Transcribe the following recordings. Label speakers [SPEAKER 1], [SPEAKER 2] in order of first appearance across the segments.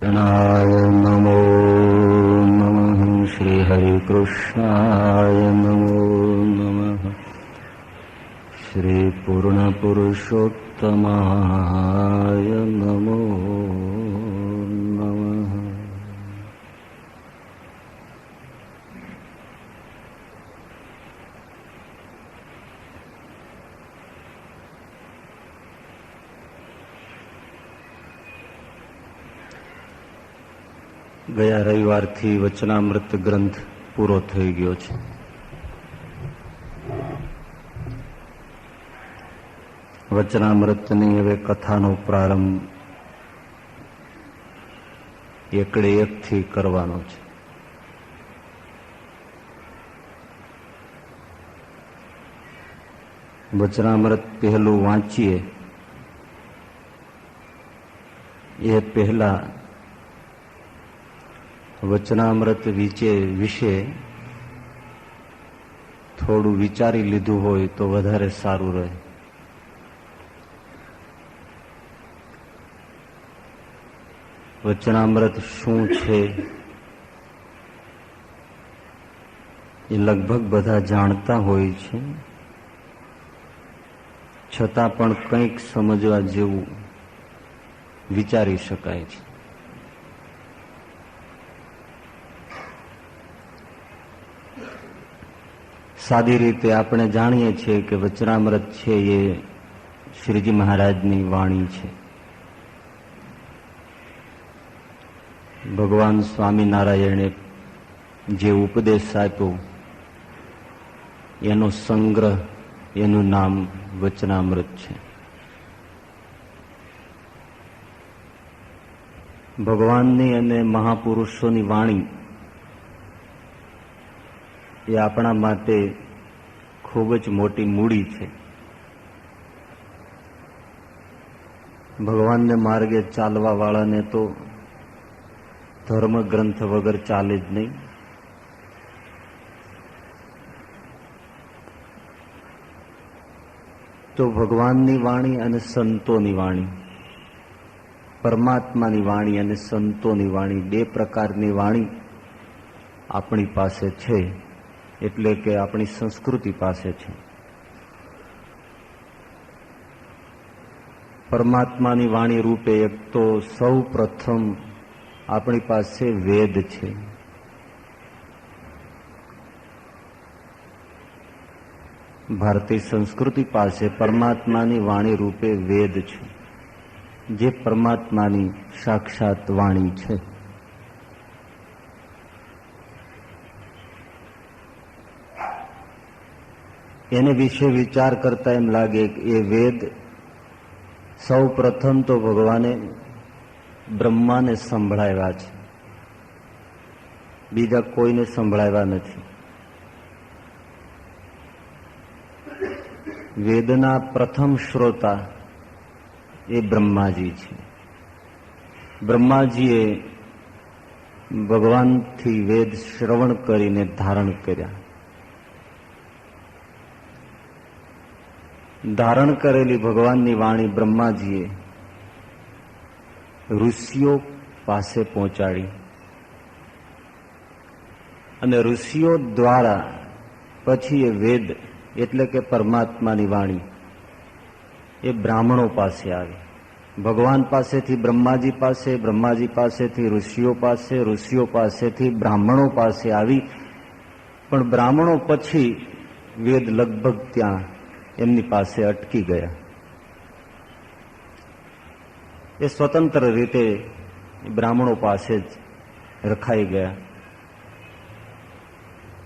[SPEAKER 1] નારાયણાય નમો નમઃ. શ્રી હરિકૃષ્ણાય નમો નમઃ. શ્રી પૂર્ણ પુરુષોત્તમાય નમો નમઃ. ગયા રવિવારથી વચનામૃત ગ્રંથ પૂરો થઈ ગયો છે. વચનામૃતની હવે કથાનો પ્રારંભ એકડે એકથી કરવાનો છે. વચનામૃત પહેલું વાંચીએ એ પહેલા વચનામૃત વિશે થોડું વિચારી લીધું હોય તો વધારે સારું રહે. વચનામૃત શું છે એ લગભગ બધા જાણતા હોય છે, છતાં પણ કંઈક સમજવા જેવું વિચારી શકાય છે. સાદી રીતે આપણે જાણીએ છીએ કે વચનામૃત છે એ શ્રીજી મહારાજની વાણી છે. ભગવાન સ્વામિનારાયણે જે ઉપદેશ આપ્યો એનો સંગ્રહ, એનું નામ વચનામૃત છે. ભગવાનની અને મહાપુરુષોની વાણી એ આપણા માટે ખૂબ જ મોટી મૂડી છે. ભગવાનને માર્ગે ચાલવા વાળાને તો ધર્મ ગ્રંથ વગર ચાલે જ નહીં. તો ભગવાનની વાણી અને સંતોની વાણી, પરમાત્માની વાણી અને સંતોની વાણી, બે પ્રકારની વાણી આપણી પાસે છે, એટલે કે આપણી સંસ્કૃતિ પાસે છે. પરમાત્માની વાણી રૂપે એક તો સૌ પ્રથમ આપણી પાસે વેદ છે. ભારતીય સંસ્કૃતિ પાસે પરમાત્માની વાણી રૂપે વેદ છે, જે પરમાત્માની સાક્ષાત વાણી છે. એને વિશે વિચાર કરતા એમ લાગે કે એ વેદ સૌ પ્રથમ તો ભગવાને બ્રહ્માને સંભળાવ્યા છે, બીજા કોઈને સંભળાવ્યા નથી. વેદના પ્રથમ શ્રોતા એ બ્રહ્માજી છે. બ્રહ્માજીએ ભગવાનથી વેદ શ્રવણ કરીને ધારણ કર્યા. ધારણ કરેલી ભગવાનની વાણી બ્રહ્માજીએ ઋષિઓ પાસે પહોંચાડી અને ઋષિઓ દ્વારા પછી એ વેદ એટલે કે પરમાત્માની વાણી એ બ્રાહ્મણો પાસે આવી. ભગવાન પાસેથી બ્રહ્માજી પાસે, બ્રહ્માજી પાસેથી ઋષિઓ પાસે, ઋષિઓ પાસેથી બ્રાહ્મણો પાસે આવી. પણ બ્રાહ્મણો પછી વેદ લગભગ ત્યાં એમની પાસે અટકી ગયા. એ સ્વતંત્ર રીતે બ્રાહ્મણો પાસે જ રખાઈ ગયા.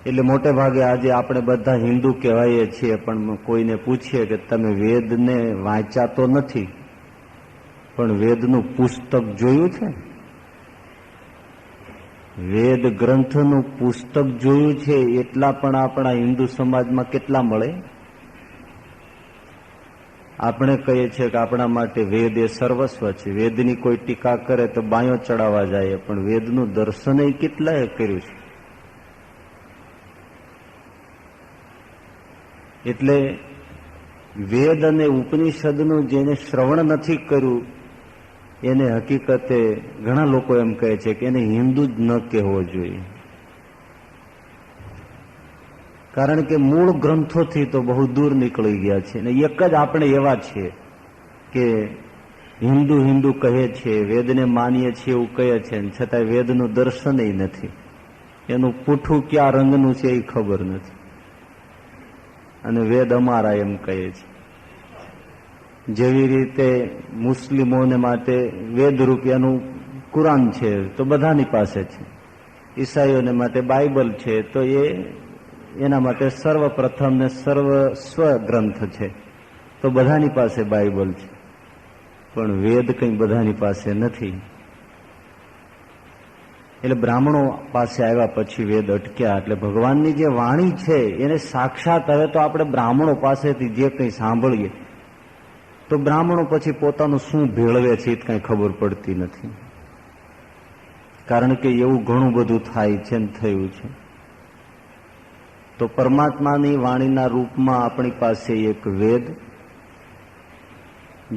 [SPEAKER 1] એટલે મોટે ભાગે આજે આપણે બધા હિન્દુ કહેવાઈએ છીએ, પણ કોઈને પૂછીએ કે તમે વેદને વાંચ્યા તો નથી, પણ વેદનું પુસ્તક જોયું છે? વેદ ગ્રંથનું પુસ્તક જોયું છે? એટલા પણ આપણા હિન્દુ સમાજમાં કેટલા મળે? આપણે કહીએ છીએ કે આપણા માટે વેદ એ સર્વસ્વ છે. વેદની કોઈ ટીકા કરે તો બાયો ચડાવવા જાય, પણ વેદનું દર્શન એ કેટલાએ કર્યું છે. એટલે વેદ અને ઉપનિષદનું જેને શ્રવણ નથી કર્યું એને હકીકતે ઘણા લોકો એમ કહે છે કે એને હિન્દુ જ ન કહેવો જોઈએ, કારણ કે મૂળ ગ્રંથોથી તો બહુ દૂર નીકળી ગયા છે. અને એક જ આપણે એવા છીએ કે હિન્દુ હિન્દુ કહે છે, વેદને માનીએ છીએ એવું કહે છે, છતાં વેદનું દર્શન નથી, એનું પૂઠું ક્યાં રંગનું છે એ ખબર નથી, અને વેદ અમારા એમ કહે છે. જેવી રીતે મુસ્લિમોને માટે વેદ રૂપિયાનું કુરાન છે તો બધાની પાસે છે, ઈસાઈઓને માટે બાઇબલ છે તો એના માટે સર્વપ્રથમ ને સર્વસ્વ ગ્રંથ છે, તો બધાની પાસે બાઇબલ છે, પણ વેદ કંઈ બધાની પાસે નથી. એટલે બ્રાહ્મણો પાસે આવ્યા પછી વેદ અટક્યા. એટલે ભગવાનની જે વાણી છે એને સાક્ષાત હવે તો આપણે બ્રાહ્મણો પાસેથી જે કંઈ સાંભળીએ તો બ્રાહ્મણો પછી પોતાનું શું ભેળવે છે એ કંઈ ખબર પડતી નથી, કારણ કે એવું ઘણું બધું થાય છે ને થયું છે. તો પરમાત્માની વાણીના રૂપમાં આપણી પાસે એક વેદ,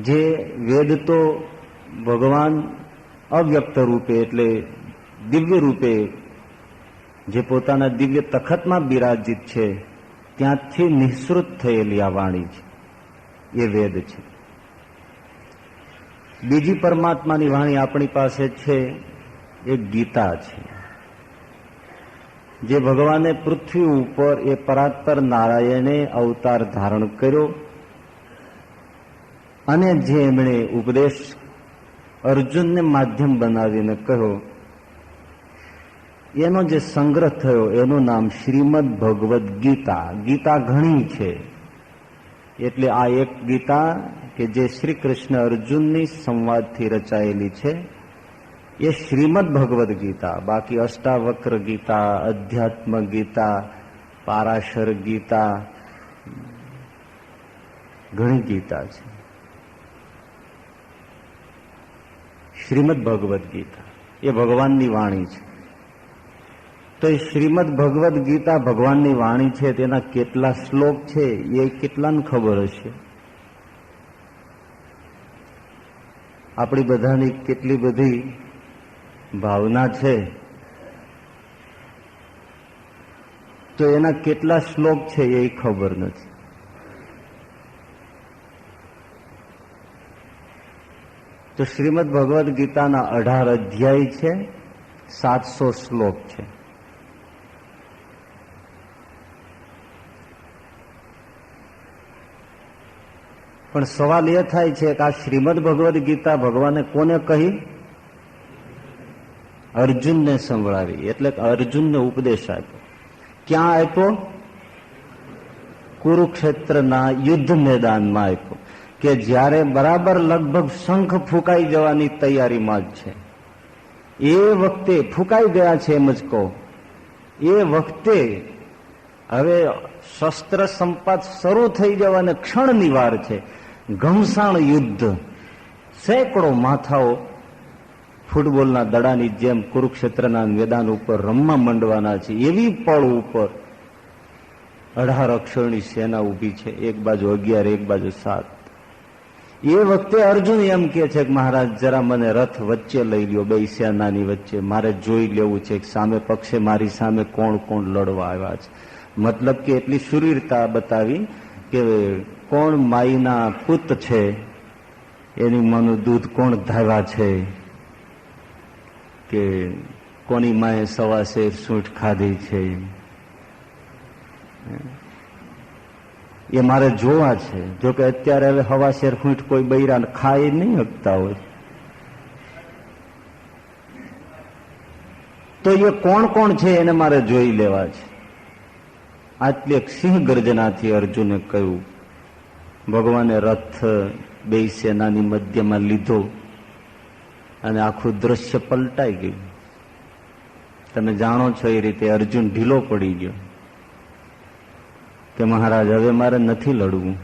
[SPEAKER 1] જે વેદ તો ભગવાન અવ્યક્ત રૂપે એટલે દિવ્ય રૂપે જે પોતાના દિવ્ય તખતમાં બિરાજિત છે ત્યાંથી નિઃસૃત થયેલી આ વાણી છે, એ વેદ છે. બીજી પરમાત્માની વાણી આપણી પાસે છે એ ગીતા છે, જે ભગવાને પૃથ્વી ઉપર એ પરાત્પર નારાયણે અવતાર ધારણ કર્યો અને જે એમણે ઉપદેશ અર્જુનને માધ્યમ બનાવીને કહ્યો, એનો જે સંગ્રહ થયો એનું નામ શ્રીમદ ભગવદ્ ગીતા. ગીતા ઘણી છે, એટલે આ એક ગીતા કે જે શ્રી કૃષ્ણ અર્જુનની સંવાદથી રચાયેલી છે એ શ્રીમદ ભગવદ્ ગીતા. બાકી અષ્ટાવક્ર ગીતા, અધ્યાત્મ ગીતા, પારાશર ગીતા, ઘણી ગીતા છે. શ્રીમદ ભગવદ્ ગીતા એ ભગવાનની વાણી છે. તો એ શ્રીમદ ભગવદ્ ગીતા ભગવાનની વાણી છે, તેના કેટલા શ્લોક છે એ કેટલાને ખબર હશે? આપણી બધાની કેટલી બધી ભાવના છે, તો એના કેટલા શ્લોક છે એ ખબર નથી. તો શ્રીમદ ભગવદ્ ગીતાના 18 અધ્યાય છે, 700 શ્લોક છે. પણ સવાલ એ થાય છે કે આ શ્રીમદ ભગવદ્ ગીતા ભગવાને કોને કહી? અર્જુનને સંભળાવી, એટલે અર્જુનને ઉપદેશ આપ્યો. ક્યાં આપ્યો? કુરુક્ષેત્રના યુદ્ધ મેદાનમાં આપ્યો, કે જ્યારે બરાબર લગભગ શંખ ફૂંકાઈ જવાની તૈયારીમાં જ છે, એ વખતે ફૂંકાઈ ગયા છે એમ જ કહો, એ વખતે હવે શસ્ત્ર સંપાત શરૂ થઈ જવાને ક્ષણની વાર છે. ઘમસાણ યુદ્ધ, સેંકડો માથાઓ ફૂટબોલના દડાની જેમ કુરુક્ષેત્રના મેદાન ઉપર રમવા માંડવાના છે. એવી પળ ઉપર 18 અક્ષરની સેના ઊભી છે, એક બાજુ 11, એક બાજુ 7. એ વખતે અર્જુન એમ કે છે કે મહારાજ જરા મને રથ વચ્ચે લઈ લ્યો, બે સેનાની વચ્ચે, મારે જોઈ લેવું છે કે સામે પક્ષે મારી સામે કોણ કોણ લડવા આવ્યા છે. મતલબ કે એટલી શુરીરતા બતાવી કે કોણ માઈના પુત છે, એની માનું દૂધ કોણ ધાવ્યા છે, કે કોની માએ 1.25 સૂંઠ ખાધી છે, એ મારે જોવા છે. જો કે અત્યારે હવે 1.25 સૂંઠ કોઈ બૈરા ખાઈ નહીં શકતા હોય, તો એ કોણ કોણ છે એને મારે જોઈ લેવા છે. આટલી એક સિંહ ગર્જનાથી અર્જુને કહ્યું. ભગવાને રથ બે સેનાની મધ્યમાં લીધો અને આખું દ્રશ્ય પલટાઈ ગયું. તમે જાણો છો એ રીતે અર્જુન ઢીલો પડી ગયો કે મહારાજ હવે મારે નથી લડવું.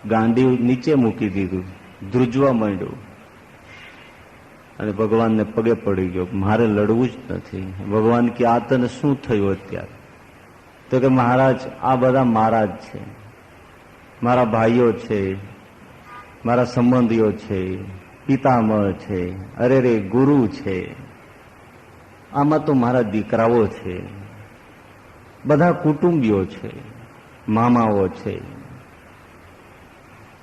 [SPEAKER 1] ગાંડી નીચે મૂકી દીધું, ધ્રુજવા માંડ્યું અને ભગવાનને પગે પડી ગયો, મારે લડવું જ નથી. ભગવાન કે આ તને શું થયું અત્યારે? તો કે મહારાજ આ બધા મારા જ છે, મારા ભાઈઓ છે, મારા સંબંધીઓ છે, પિતામહ છે, અરે રે ગુરુ છે, આમાં તો મારા દીકરાઓ છે, બધા કુટુંબીઓ છે, મામાઓ છે.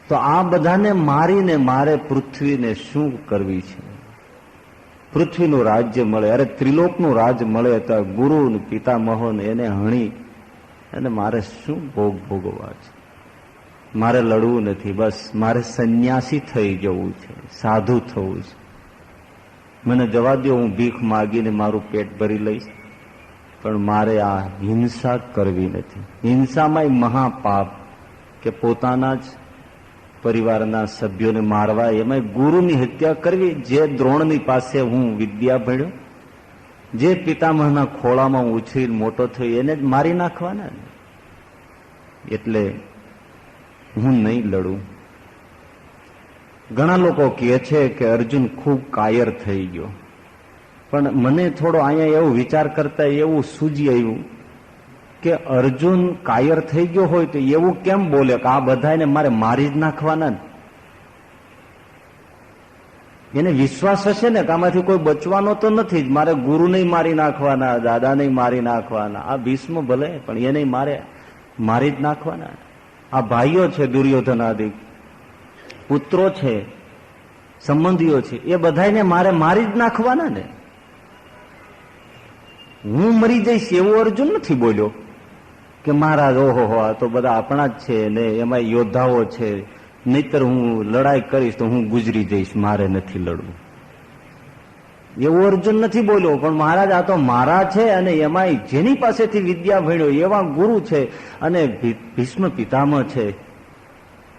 [SPEAKER 1] તો આ બધાને મારીને મારે પૃથ્વીને શું કરવી છે? પૃથ્વીનું રાજ્ય મળે, અરે ત્રિલોકનું રાજ મળે તો ગુરુ પિતામહોને એને હણી અને મારે શું ભોગ ભોગવવા છે? મારે લડવું નથી, બસ મારે સંન્યાસી થઈ જવું છે, સાધુ થવું છે. મને જવા દો, હું ભીખ માગીને મારું પેટ ભરી લઈશ, પણ મારે આ હિંસા કરવી નથી. હિંસામાંય મહાપાપ કે પોતાના જ પરિવારના સભ્યોને મારવા, એમાં ગુરુની હત્યા કરવી. જે દ્રોણની પાસે હું વિદ્યા ભણ્યો, જે પિતામહના ખોળામાં હું ઉછરીને મોટો થયો, એને જ મારી નાખવાના. એટલે હું નહીં લડું. ઘણા લોકો કહે છે કે અર્જુન ખૂબ કાયર થઈ ગયો, પણ મને થોડો અહીંયા એવું વિચાર કરતા એવું સૂજી આવ્યું કે અર્જુન કાયર થઈ ગયો હોય તો એવું કેમ બોલે કે આ બધાને મારે મારી જ નાખવાના? એને વિશ્વાસ હશે ને કે આમાંથી કોઈ બચવાનો તો નથી જ, મારે ગુરુને મારી નાખવાના, દાદાને મારી નાખવાના. આ ભીષ્મ ભલે, પણ એને મારી જ નાખવાના. આ ભાઈઓ છે, દુર્યોધનાદિક પુત્રો છે, સંબંધીઓ છે, એ બધાને મારે મારી જ નાખવાના ને. હું મરી જઈશ એવું અર્જુન નથી બોલ્યો કે મહારાજ ઓહો આ તો બધા આપણા જ છે ને એમાં યોદ્ધાઓ છે, નહીતર હું લડાઈ કરીશ તો હું ગુજરી જઈશ, મારે નથી લડવું. એવું અર્જુન નથી બોલ્યો. પણ મહારાજ આ તો મારા છે અને એમાં જેની પાસેથી વિદ્યા ભણ્યો એવા ગુરુ છે અને ભીષ્મ પિતામહ છે,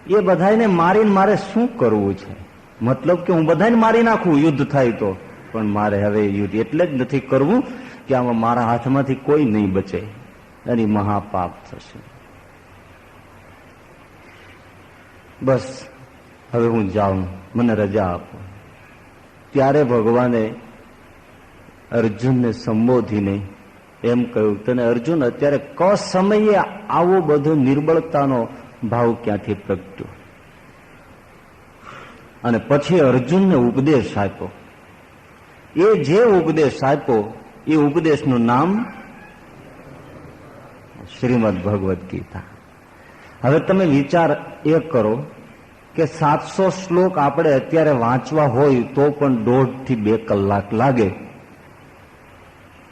[SPEAKER 1] એ બધાને મારીને મારે શું કરવું છે? મતલબ કે હું બધાને મારી નાખું યુદ્ધ થાય તો, પણ મારે હવે યુદ્ધ એટલે જ નથી કરવું કે આમાં મારા હાથમાંથી કોઈ નહીં બચે અને મહાપાપ થશે. બસ હવે હું જાઉં, મને રજા આપો. ત્યારે ભગવાને અર્જુનને સંબોધીને એમ કહ્યું, તને અર્જુન અત્યારે ક સમયે આવો બધો નિર્બળતાનો ભાવ ક્યાંથી પ્રગટ્યો? અને પછી અર્જુનને ઉપદેશ આપ્યો. એ જે ઉપદેશ આપ્યો એ ઉપદેશનું નામ શ્રીમદ ભગવદ્ ગીતા. હવે તમે વિચાર એ કરો કે 700 શ્લોક આપણે અત્યારે વાંચવા હોય તો પણ 1.5 થી 2 કલાક લાગે.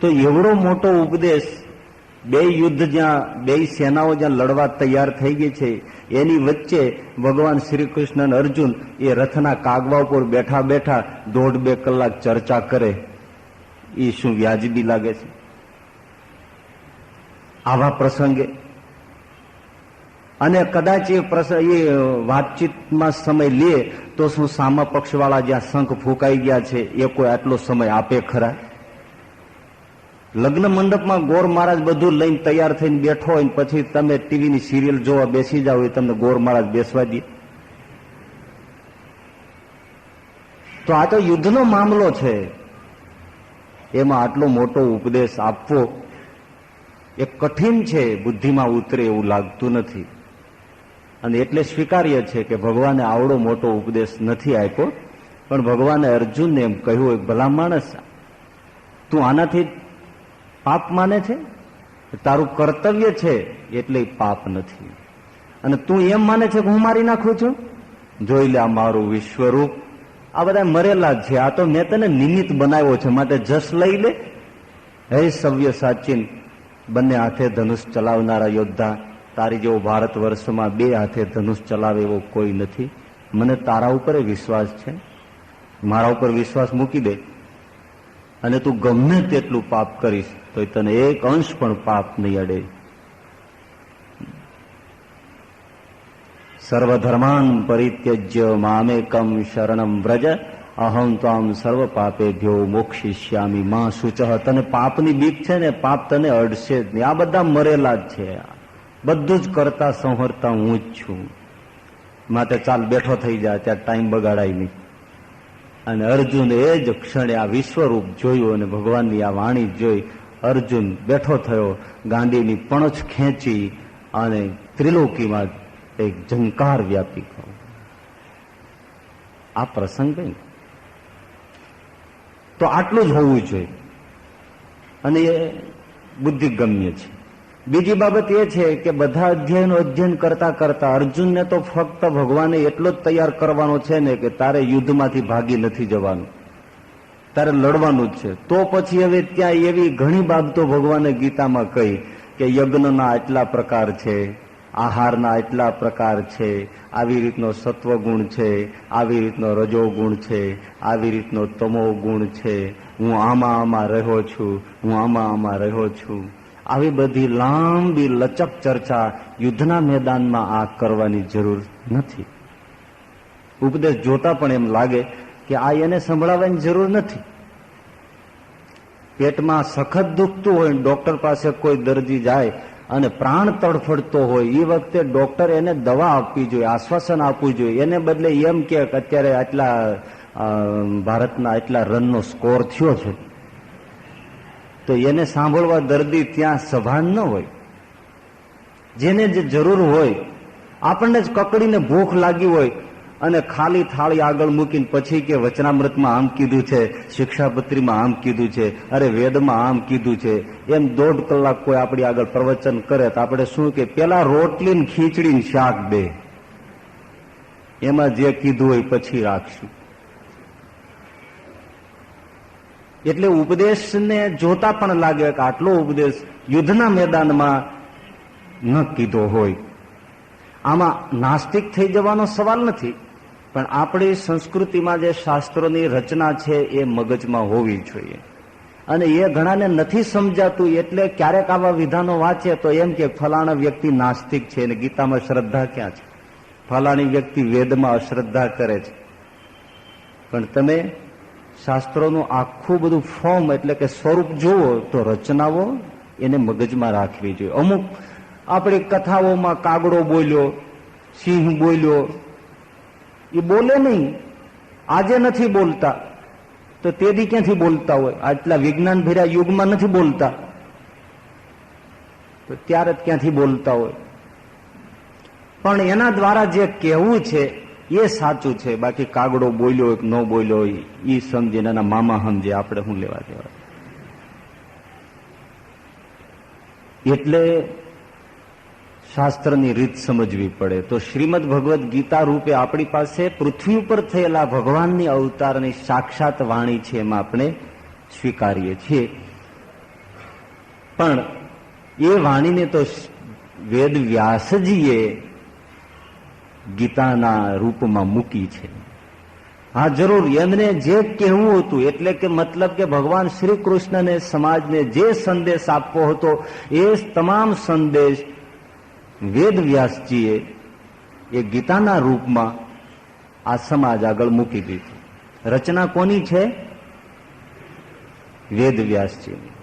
[SPEAKER 1] તો એવડો મોટો ઉપદેશ, બે યુદ્ધ જ્યાં, બે સેનાઓ જ્યાં લડવા તૈયાર થઈ ગઈ છે, એની વચ્ચે ભગવાન શ્રી કૃષ્ણ અને અર્જુન એ રથના કાગવા ઉપર બેઠા બેઠા 1.5-2 કલાક ચર્ચા કરે, એ શું વ્યાજબી લાગે છે? આવા પ્રસંગે અને કદાચ એ વાતચીતમાં સમય લે તો શું સામા પક્ષવાળા જ્યાં શંખ ફૂંકાઈ ગયા છે એ કોઈ આટલો સમય આપે ખરા? લગ્ન મંડપમાં ગોર મહારાજ બધું લઈને તૈયાર થઈને બેઠો હોય પછી તમે ટીવીની સિરિયલ જોવા બેસી જાઓ, એ તમને ગોર મહારાજ બેસવા દે? તો આ તો યુદ્ધનો મામલો છે, એમાં આટલો મોટો ઉપદેશ આપવો એ કઠિન છે, બુદ્ધિમાં ઉતરે એવું લાગતું નથી. અને એટલે સ્વીકાર્ય છે કે ભગવાને આવડો મોટો ઉપદેશ નથી આપ્યો, પણ ભગવાને અર્જુનને એમ કહ્યું, ભલા માણસ, તું આનાથી પાપ માને છે? તારું કર્તવ્ય છે એટલે પાપ નથી. અને તું એમ માને છે કે હું મારી નાખું છું? જોઈ લે આ મારું વિશ્વરૂપ. આ બધા મરેલા છે, આ તો મેં તને નિમિત્ત બનાવ્યો છે, માટે જસ લઈ લે. હે સવ્ય સાચીન, બંને હાથે ધનુષ ચલાવનારા યોદ્ધા, તારી જેવો ભારત વર્ષમાં 2 હાથે ધનુષ ચલાવે એવો કોઈ નથી. મને તારા ઉપર વિશ્વાસ છે, મારા ઉપર વિશ્વાસ મૂકી દે અને તું ગમે તેટલું પાપ કરીશ તો તને 1 અંશ પણ પાપ નહીં અડે. સર્વધર્માન પરિત્યજ્ય મામેકમ શરણમ વ્રજ અહં ત્વામ સર્વ પાપેભ્યો મોક્ષિષ્યામિ માં શુચઃ. તને પાપની બીક છે ને, પાપ તને અડશે જ નહીં. આ બધા મરેલા જ છે, બધું જ કરતા સંહરતા હું જ છું, માટે ચાલ બેઠો થઈ જાય, ત્યાં ટાઈમ બગાડાય નહીં. અને અર્જુન એ જ ક્ષણે આ વિશ્વરૂપ જોયું અને ભગવાનની આ વાણી જોઈ અર્જુન બેઠો થયો, ગાંડીની પણછ ખેંચી અને ત્રિલોકીમાં એક ઝંકાર વ્યાપી ગયો. આ પ્રસંગ નહીં. તો આટલું જ હોવું જોઈએ અને એ બુદ્ધિગમ્ય છે. બીજી બાબત એ છે કે બધા અધ્યાયનું અધ્યયન કરતા કરતા અર્જુનને તો ફક્ત ભગવાને એટલો જ તૈયાર કરવાનો છે ને કે તારે યુદ્ધમાંથી ભાગી નથી જવાનું, તારે લડવાનું જ છે. તો પછી હવે ત્યાં એવી ઘણી બાબતો ભગવાને ગીતામાં કહી કે યજ્ઞના આટલા પ્રકાર છે, આહારના આટલા પ્રકાર છે, આવી રીતનો સત્વગુણ છે, આવી રીતનો રજોગુણ છે, આવી રીતનો તમો ગુણ છે, હું આમાં રહ્યો છું, હું આમાં રહ્યો છું. આવી બધી લાંબી લચક ચર્ચા યુદ્ધના મેદાનમાં આ કરવાની જરૂર નથી. ઉપદેશ જોતા પણ એમ લાગે કે આ એને સંભળાવવાની જરૂર નથી. પેટમાં સખત દુખતું હોય, ડોક્ટર પાસે કોઈ દર્દી જાય અને પ્રાણ તડફડતો હોય, એ વખતે ડોક્ટર એને દવા આપવી જોઈએ, આશ્વાસન આપવું જોઈએ. એને બદલે એમ કે અત્યારે આટલા ભારતના આટલા રનનો સ્કોર થયો છે, તો એને સાંભળવા દર્દી ત્યાં સભાન ન હોય. જેને જે જરૂર હોય, આપણને જ કકડીને ભૂખ લાગી હોય અને ખાલી થાળી આગળ મૂકીને પછી કે વચનામૃતમાં આમ કીધું છે, શિક્ષાપત્રીમાં આમ કીધું છે, અરે વેદમાં આમ કીધું છે, એમ 1.5 કલાક કોઈ આપણી આગળ પ્રવચન કરે તો આપણે શું કે પેલા રોટલી ને ખીચડી ને શાક બે, એમાં જે કીધું હોય પછી રાખશું. એટલે ઉપદેશને જોતા પણ લાગે કે આટલો ઉપદેશ યુદ્ધના મેદાનમાં ન કીધો હોય. આમાં નાસ્તિક થઈ જવાનો સવાલ નથી, પણ આપણી સંસ્કૃતિમાં જે શાસ્ત્રોની રચના છે એ મગજમાં હોવી જોઈએ. અને એ ઘણાને નથી સમજાતું, એટલે ક્યારેક આવા વિધાનો વાંચે તો એમ કે ફલાણા વ્યક્તિ નાસ્તિક છે અને ગીતામાં શ્રદ્ધા ક્યાં છે, ફલાણી વ્યક્તિ વેદમાં અશ્રદ્ધા કરે છે. પણ તમે શાસ્ત્રોનું આખું બધું ફોર્મ એટલે કે સ્વરૂપ જુઓ તો રચનાઓ એને મગજમાં રાખવી જોઈએ. અમુક આપણી કથાઓમાં કાગડો બોલ્યો, સિંહ બોલ્યો, એ બોલે નહીં, આજે નથી બોલતા તો તે દી ક્યાંથી બોલતા હોય? આટલા વિજ્ઞાન ભર્યા યુગમાં નથી બોલતા તો ત્યારે જ ક્યાંથી બોલતા હોય? પણ એના દ્વારા જે કહેવું છે એ સાચું છે. બાકી કાગડો બોલ્યો કે ન બોલ્યો એ સમજે, એના મામા સમજે, આપણે શું લેવા દેવા. એટલે શાસ્ત્રની રીત સમજવી પડે. તો શ્રીમદ ભગવદ્ ગીતા રૂપે આપણી પાસે પૃથ્વી ઉપર થયેલા ભગવાનની અવતારની સાક્ષાત વાણી છે, એમાં આપણે સ્વીકારીએ છીએ. પણ એ વાણીને તો વેદ વ્યાસજીએ ગીતાના રૂપમાં મૂકી છે. હા જરૂર, એમને જે કહેવું હતું, એટલે કે મતલબ કે ભગવાન શ્રી કૃષ્ણને સમાજને જે સંદેશ આપવો હતો એ તમામ સંદેશ વેદ વ્યાસજીએ એ ગીતાના રૂપમાં આ સમાજ આગળ મૂકી દીધું. રચના કોની છે? વેદ વ્યાસજીની.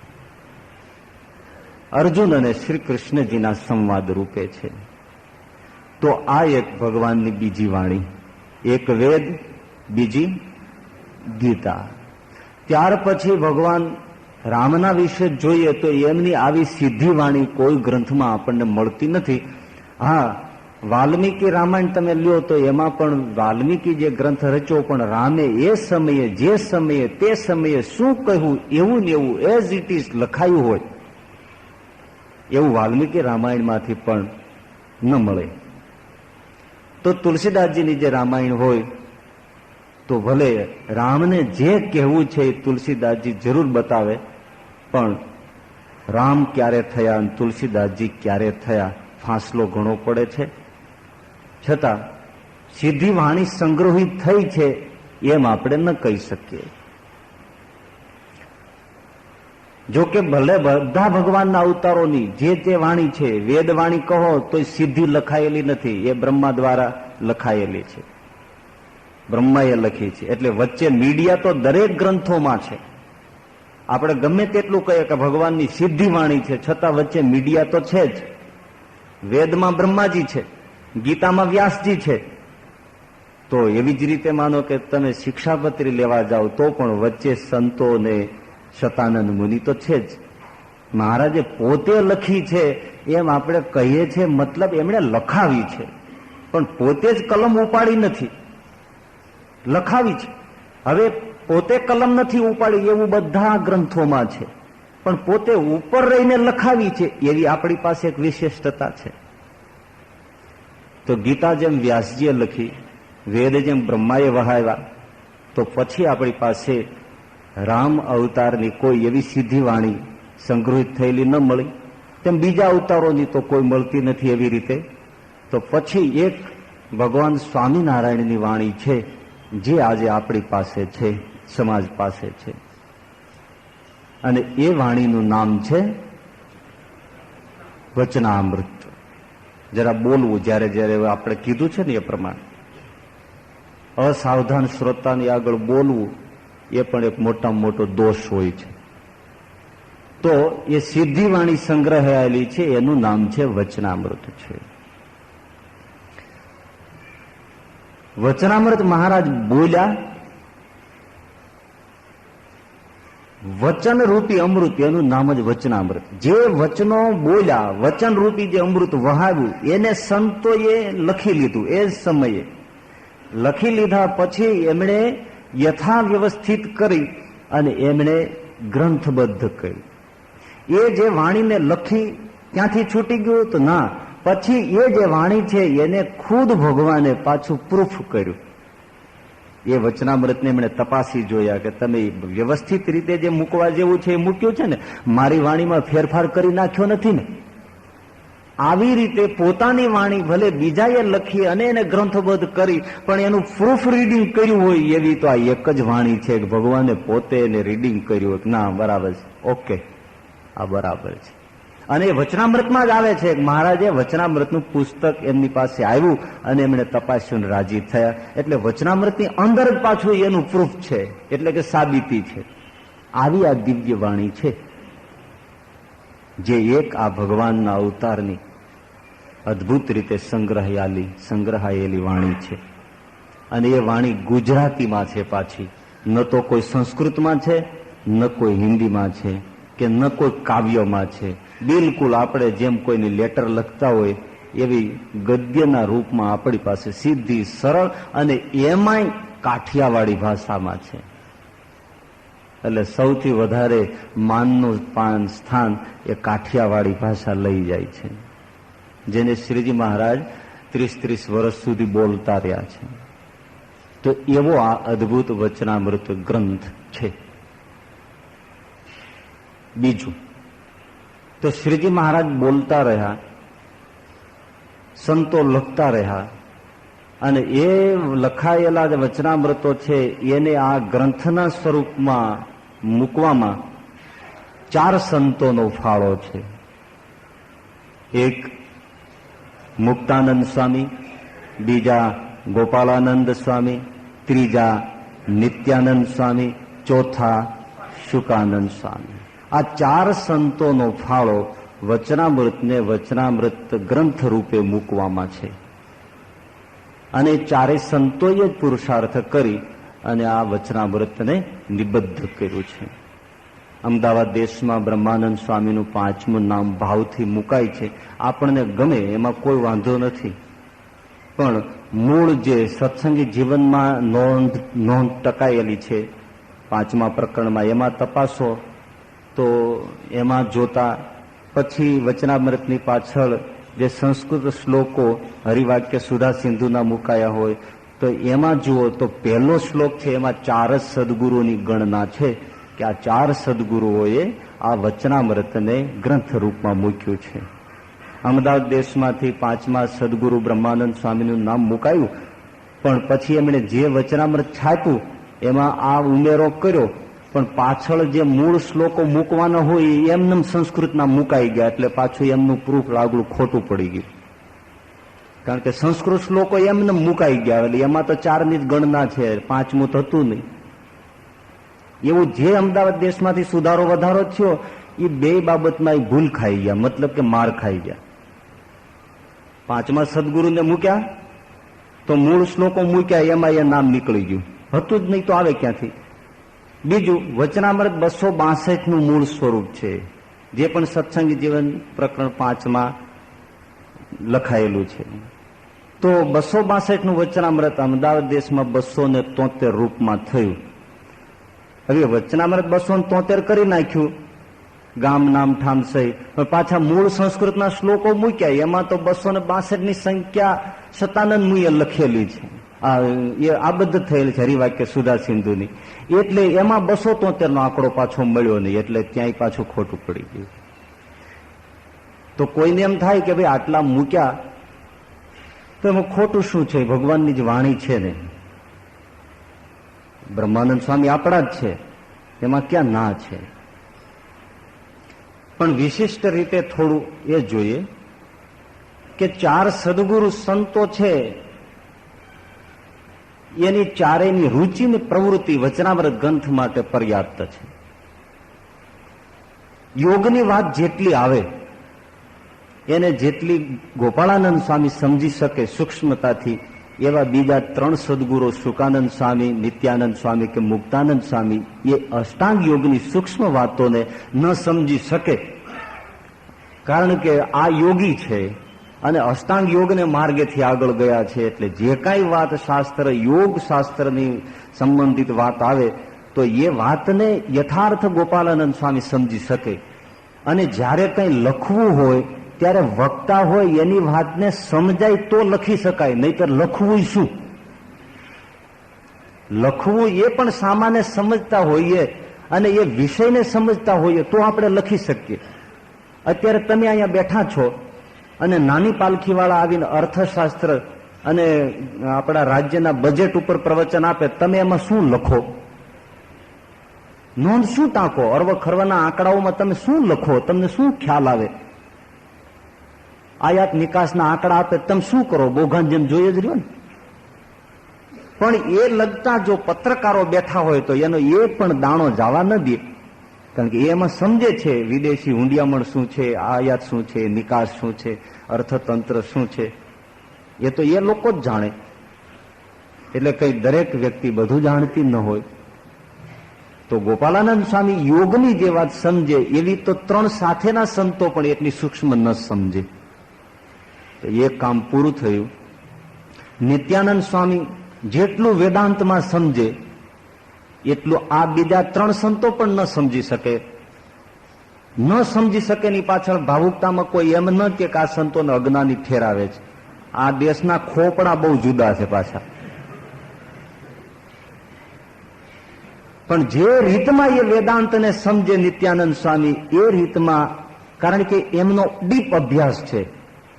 [SPEAKER 1] અર્જુન અને શ્રી કૃષ્ણજીના સંવાદ રૂપે છે. તો આ એક ભગવાનની બીજી વાણી, એક વેદ, બીજી ગીતા. ત્યાર પછી ભગવાન રામના વિશે જોઈએ તો એમની આવી સીધી વાણી કોઈ ગ્રંથમાં આપણને મળતી નથી. હા, વાલ્મીકી રામાયણ તમે લ્યો તો એમાં પણ વાલ્મીકી જે ગ્રંથ રચ્યો, પણ રામે એ સમયે જે સમયે તે સમયે શું કહ્યું એવું ને એવું એઝ ઇટ ઇઝ લખાયું હોય એવું વાલ્મીકી રામાયણમાંથી પણ ન મળે. તો તુલસીદાસજીની જે રામાયણ હોય તો ભલે રામને જે કહેવું છે એ તુલસીદાસજી જરૂર બતાવે, પણ રામ ક્યારે થયા અને તુલસીદાસજી ક્યારે થયા ફાંસલો ઘણો પડે છે. છતાં સીધી વાણી સંગ્રહિત થઈ છે એમ આપણે ન કહી શકીએ. જો કે ભલે બધા ભગવાનના અવતારોની જે તે વાણી છે, વેદ વાણી કહો તો સીધી લખાયેલી નથી, એ બ્રહ્મા દ્વારા લખાયેલી છે, બ્રહ્માએ લખી છે. એટલે વચ્ચે મીડિયા તો દરેક ગ્રંથોમાં છે. આપણે ગમે તેટલું કહીએ કે ભગવાનની સીધી વાણી છે, છતાં વચ્ચે મીડિયા તો છે જ. વેદમાં બ્રહ્માજી છે, ગીતામાં વ્યાસજી છે. તો એવી જ રીતે માનો કે તમે શિક્ષાપત્રી લેવા જાઓ તો પણ વચ્ચે સંતો ને શતાનંદ મુનિ તો છે જ. મહારાજે પોતે લખી છે એમ આપણે કહીએ છીએ, મતલબ એમણે લખાવી છે, પણ પોતે જ કલમ ઉપાડી નથી. લખાવી છે. હવે પોતે કલમ નથી ઉપાડી એવું બધા ગ્રંથોમાં છે, પણ પોતે ઉપર રહીને લખાવી છે એવી આપણી પાસે એક વિશિષ્ટતા છે. તો ગીતા જેમ વ્યાસજીએ લખી, વેદ જેમ બ્રહ્માએ વહાવ્યા, તો પછી આપણી પાસે રામ અવતારની કોઈ એવી સીધી વાણી સંગ્રહિત થયેલી ન મળી, તેમ બીજા અવતારોની તો કોઈ મળતી નથી એવી રીતે. તો પછી એક ભગવાન સ્વામિનારાયણની વાણી છે જે આજે આપણી પાસે છે, સમાજ પાસે છે, અને એ વાણીનું નામ છે વચનામૃત. જરા બોલવું, જ્યારે જ્યારે આપણે કીધું છે ને એ પ્રમાણે અસાવધાન શ્રોતાની આગળ બોલવું એ પણ એક મોટામાં મોટો દોષ હોય છે. તો એ સીધી વાણી સંગ્રહાયેલી છે, એનું નામ છે વચનામૃત છે. વચનામૃત મહારાજ બોલ્યા, વચન રૂપી અમૃત, એનું નામ જ વચનામૃત. જે વચનો બોલ્યા, વચન રૂપી જે અમૃત વહાવ્યું, એને સંતોએ લખી લીધું. એ જ સમયે લખી લીધા પછી એમણે યથા વ્યવસ્થિત કરી અને એમણે ગ્રંથબદ્ધ કર્યું. એ જે વાણીને લખી ત્યાંથી છૂટી ગયું તો ના, પછી એ જે વાણી છે એને ખુદ ભગવાને પાછું પ્રૂફ કર્યું. એ વચનામૃતને એમણે તપાસી જોયા કે તમે વ્યવસ્થિત રીતે જે મૂકવા જેવું છે એ મૂક્યું છે ને, મારી વાણીમાં ફેરફાર કરી નાખ્યો નથી ને. આવી રીતે પોતાની વાણી ભલે બીજાએ લખી અને એને ગ્રંથબદ્ધ કરી, પણ એનું પ્રૂફ રીડિંગ કર્યું હોય એવી તો આ એક જ વાણી છે કે ભગવાને પોતે એને રીડિંગ કર્યું. ના, બરાબર છે, ઓકે, આ બરાબર છે. અને એ વચનામૃતમાં જ આવે છે. મહારાજે વચનામૃતનું પુસ્તક એમની પાસે આવ્યું અને એમણે તપાસ્યું, રાજી થયા. એટલે વચનામૃતની અંદર જ પાછું એનું પ્રૂફ છે, એટલે કે સાબિતી છે. આવી આ દિવ્ય વાણી છે જે એક આ ભગવાનના અવતારની અદભુત રીતે સંગ્રહાયેલી વાણી છે. અને એ વાણી ગુજરાતીમાં છે પાછી, ન તો કોઈ સંસ્કૃતમાં છે, ન કોઈ હિન્દીમાં છે, કે ન કોઈ કાવ્યમાં છે. બિલકુલ આપણે જેમ કોઈની લેટર લખતા હોય એવી ગદ્યના રૂપમાં આપણી પાસે સીધી, સરળ, અને એમાંય કાઠિયાવાડી ભાષામાં છે. એટલે સૌથી વધારે માનનું સ્થાન એ કાઠિયાવાડી ભાષા લઈ જાય છે, જેને શ્રીજી મહારાજ 30 વર્ષ સુધી બોલતા રહ્યા છે. તો એવો આ અદભુત વચનામૃત ગ્રંથ છે. બીજું તો શ્રીજી મહારાજ બોલતા રહ્યા, સંતો લખતા રહ્યા, અને એ લખાયેલા જે વચનામૃતો છે એને આ ગ્રંથના સ્વરૂપમાં મૂકવામાં 4 સંતોનો ફાળો છે. એક મુક્તાનંદ સ્વામી, બીજા ગોપાળાનંદ સ્વામી, ત્રીજા નિત્યાનંદ સ્વામી, ચોથા શુકાનંદ સ્વામી. આ 4 સંતોનો ફાળો વચનામૃતને વચનામૃત ગ્રંથ રૂપે મૂકવામાં છે. અને 4 સંતોએ જ પુરુષાર્થ કરી અને આ વચનામૃતને નિબદ્ધ કર્યું છે. અમદાવાદ દેશમાં બ્રહ્માનંદ સ્વામીનું 5મું નામ ભાવથી મુકાય છે. આપણને ગમે, એમાં કોઈ વાંધો નથી, પણ મૂળ જે સત્સંગી જીવનમાં નોંધ ટકાયેલી છે 5મા પ્રકરણમાં, એમાં તપાસો તો એમાં જોતા પછી વચનામૃતની પાછળ જે સંસ્કૃત શ્લોકો હરિવાક્ય સુધા સિંધુના મુકાયા હોય તો એમાં જુઓ તો પહેલો શ્લોક છે, એમાં 4 જ સદગુરુની ગણના છે કે આ 4 સદગુરુઓએ આ વચનામૃતને ગ્રંથ રૂપમાં મૂક્યું છે. અમદાવાદ દેશમાંથી 5મા સદગુરુ બ્રહ્માનંદ સ્વામીનું નામ મુકાયું, પણ પછી એમણે જે વચનામૃત છાપ્યું એમાં આ ઉમેરો કર્યો, પણ પાછળ જે મૂળ શ્લોકો મૂકવાના હોય એમને સંસ્કૃતના મુકાઈ ગયા, એટલે પાછું એમનું પ્રૂફ લાગલું ખોટું પડી ગયું. કારણ કે સંસ્કૃત શ્લોકો એમને મુકાઈ ગયા, એટલે એમાં તો 4ની જ ગણના છે, 5મું થતું નહીં. એવું જે અમદાવાદ દેશમાંથી સુધારો વધારો થયો એ 2 બાબતમાં ભૂલ ખાઈ ગયા, મતલબ કે માર ખાઈ ગયા. 5મા સદગુરુને મૂક્યા તો મૂળ શ્લોકો મૂક્યા, એમાં એ નામ નીકળી ગયું, હતું જ નહીં તો આવે ક્યાંથી. બીજું, વચનામૃત 262નું મૂળ સ્વરૂપ છે, જે પણ સત્સંગી જીવન પ્રકરણ 5માં લખાયેલું છે. તો 262નું વચનામૃત અમદાવાદ દેશમાં 273 રૂપમાં થયું. હવે વચનામૃત 273 કરી નાખ્યું, ગામ નામ ઠામ સહી, પાછા મૂળ સંસ્કૃતના શ્લોકો મૂક્યા. એમાં તો 262ની સંખ્યા સતાનંદ મુએ લખેલી છે, એ આબદ્ધ થયેલ છે હરિવાક્ય સુધા સિંધુની. એટલે એમાં 273 નો આંકડો પાછો મળ્યો નહીં, એટલે ક્યાંય પાછું ખોટું પડી ગયું. તો કોઈને એમ થાય કે ભાઈ આટલા મૂક્યા તો એમાં ખોટું શું છે? ભગવાનની જ વાણી છે ને, બ્રહ્માનંદ સ્વામી આપણા જ છે, એમાં ક્યાં ના છે? પણ વિશિષ્ટ રીતે થોડું એ જોઈએ કે 4 સદગુરુ સંતો છે, એની ચારેયની રૂચિની પ્રવૃત્તિ વચનામૃત ગ્રંથ માટે પર્યાપ્ત છે. યોગની વાત જેટલી આવે એને જેટલી ગોપાળાનંદ સ્વામી સમજી શકે સૂક્ષ્મતાથી, એવા બીજા 3 સદગુરુ શુકાનંદ સ્વામી, નિત્યાનંદ સ્વામી કે મુક્તાનંદ સ્વામી એ અષ્ટાંગ યોગની સૂક્ષ્મ વાતોને ન સમજી શકે. કારણ કે આ યોગી છે અને અષ્ટાંગ યોગને માર્ગેથી આગળ ગયા છે. એટલે જે કાંઈ વાત શાસ્ત્ર, યોગ શાસ્ત્રની સંબંધિત વાત આવે તો એ વાતને યથાર્થ ગોપાલાનંદ સ્વામી સમજી શકે. અને જ્યારે કંઈ લખવું હોય ત્યારે વક્તા હોય એની વાતને સમજાય તો લખી શકાય, નહીતર લખવું શું? લખવું એ પણ સામાન્ય સમજતા હોઈએ અને એ વિષયને સમજતા હોઈએ તો આપણે લખી શકીએ. અત્યારે તમે અહીંયા બેઠા છો અને નાની પાલખીવાળા આવીને અર્થશાસ્ત્ર અને આપણા રાજ્યના બજેટ ઉપર પ્રવચન આપે, તમે એમાં શું લખો? નોંધ શું ટાંકો? અરવ ખરવાના આંકડાઓમાં તમે શું લખો? તમને શું ખ્યાલ આવે? આયાત નિકાસના આંકડા આપે, તમે શું કરો? બોઘાન જેમ જોઈએ જ રહ્યો ને. પણ એ લગતા જો પત્રકારો બેઠા હોય તો એનો એ પણ દાણો જવા ન દે. કારણ કે એમાં સમજે છે વિદેશી હુંડિયામણ શું છે, આયાત શું છે, નિકાસ શું છે, અર્થતંત્ર શું છે, એ તો એ લોકો જ જાણે. એટલે કઈ દરેક વ્યક્તિ બધું જાણતી ન હોય. તો ગોપાલાનંદ સ્વામી યોગની જે વાત સમજે એવી તો 3 સાથેના સંતો પણ એટલી સૂક્ષ્મ ન સમજે. તો એ કામ પૂરું થયું. નિત્યાનંદ સ્વામી જેટલું વેદાંતમાં સમજે એટલું આ બીજા 3 સંતો પણ ન સમજી શકે. ન સમજી શકે ની પાછળ ભાવુકતામાં કોઈ એમ ન કે આ સંતોને અજ્ઞાની ઠેરાવે છે. આ દેશના ખોપડા બહુ જુદા છે પાછા. પણ જે રીતમાં એ વેદાંતને સમજે નિત્યાનંદ સ્વામી, એ રીતમાં, કારણ કે એમનો ડીપ અભ્યાસ છે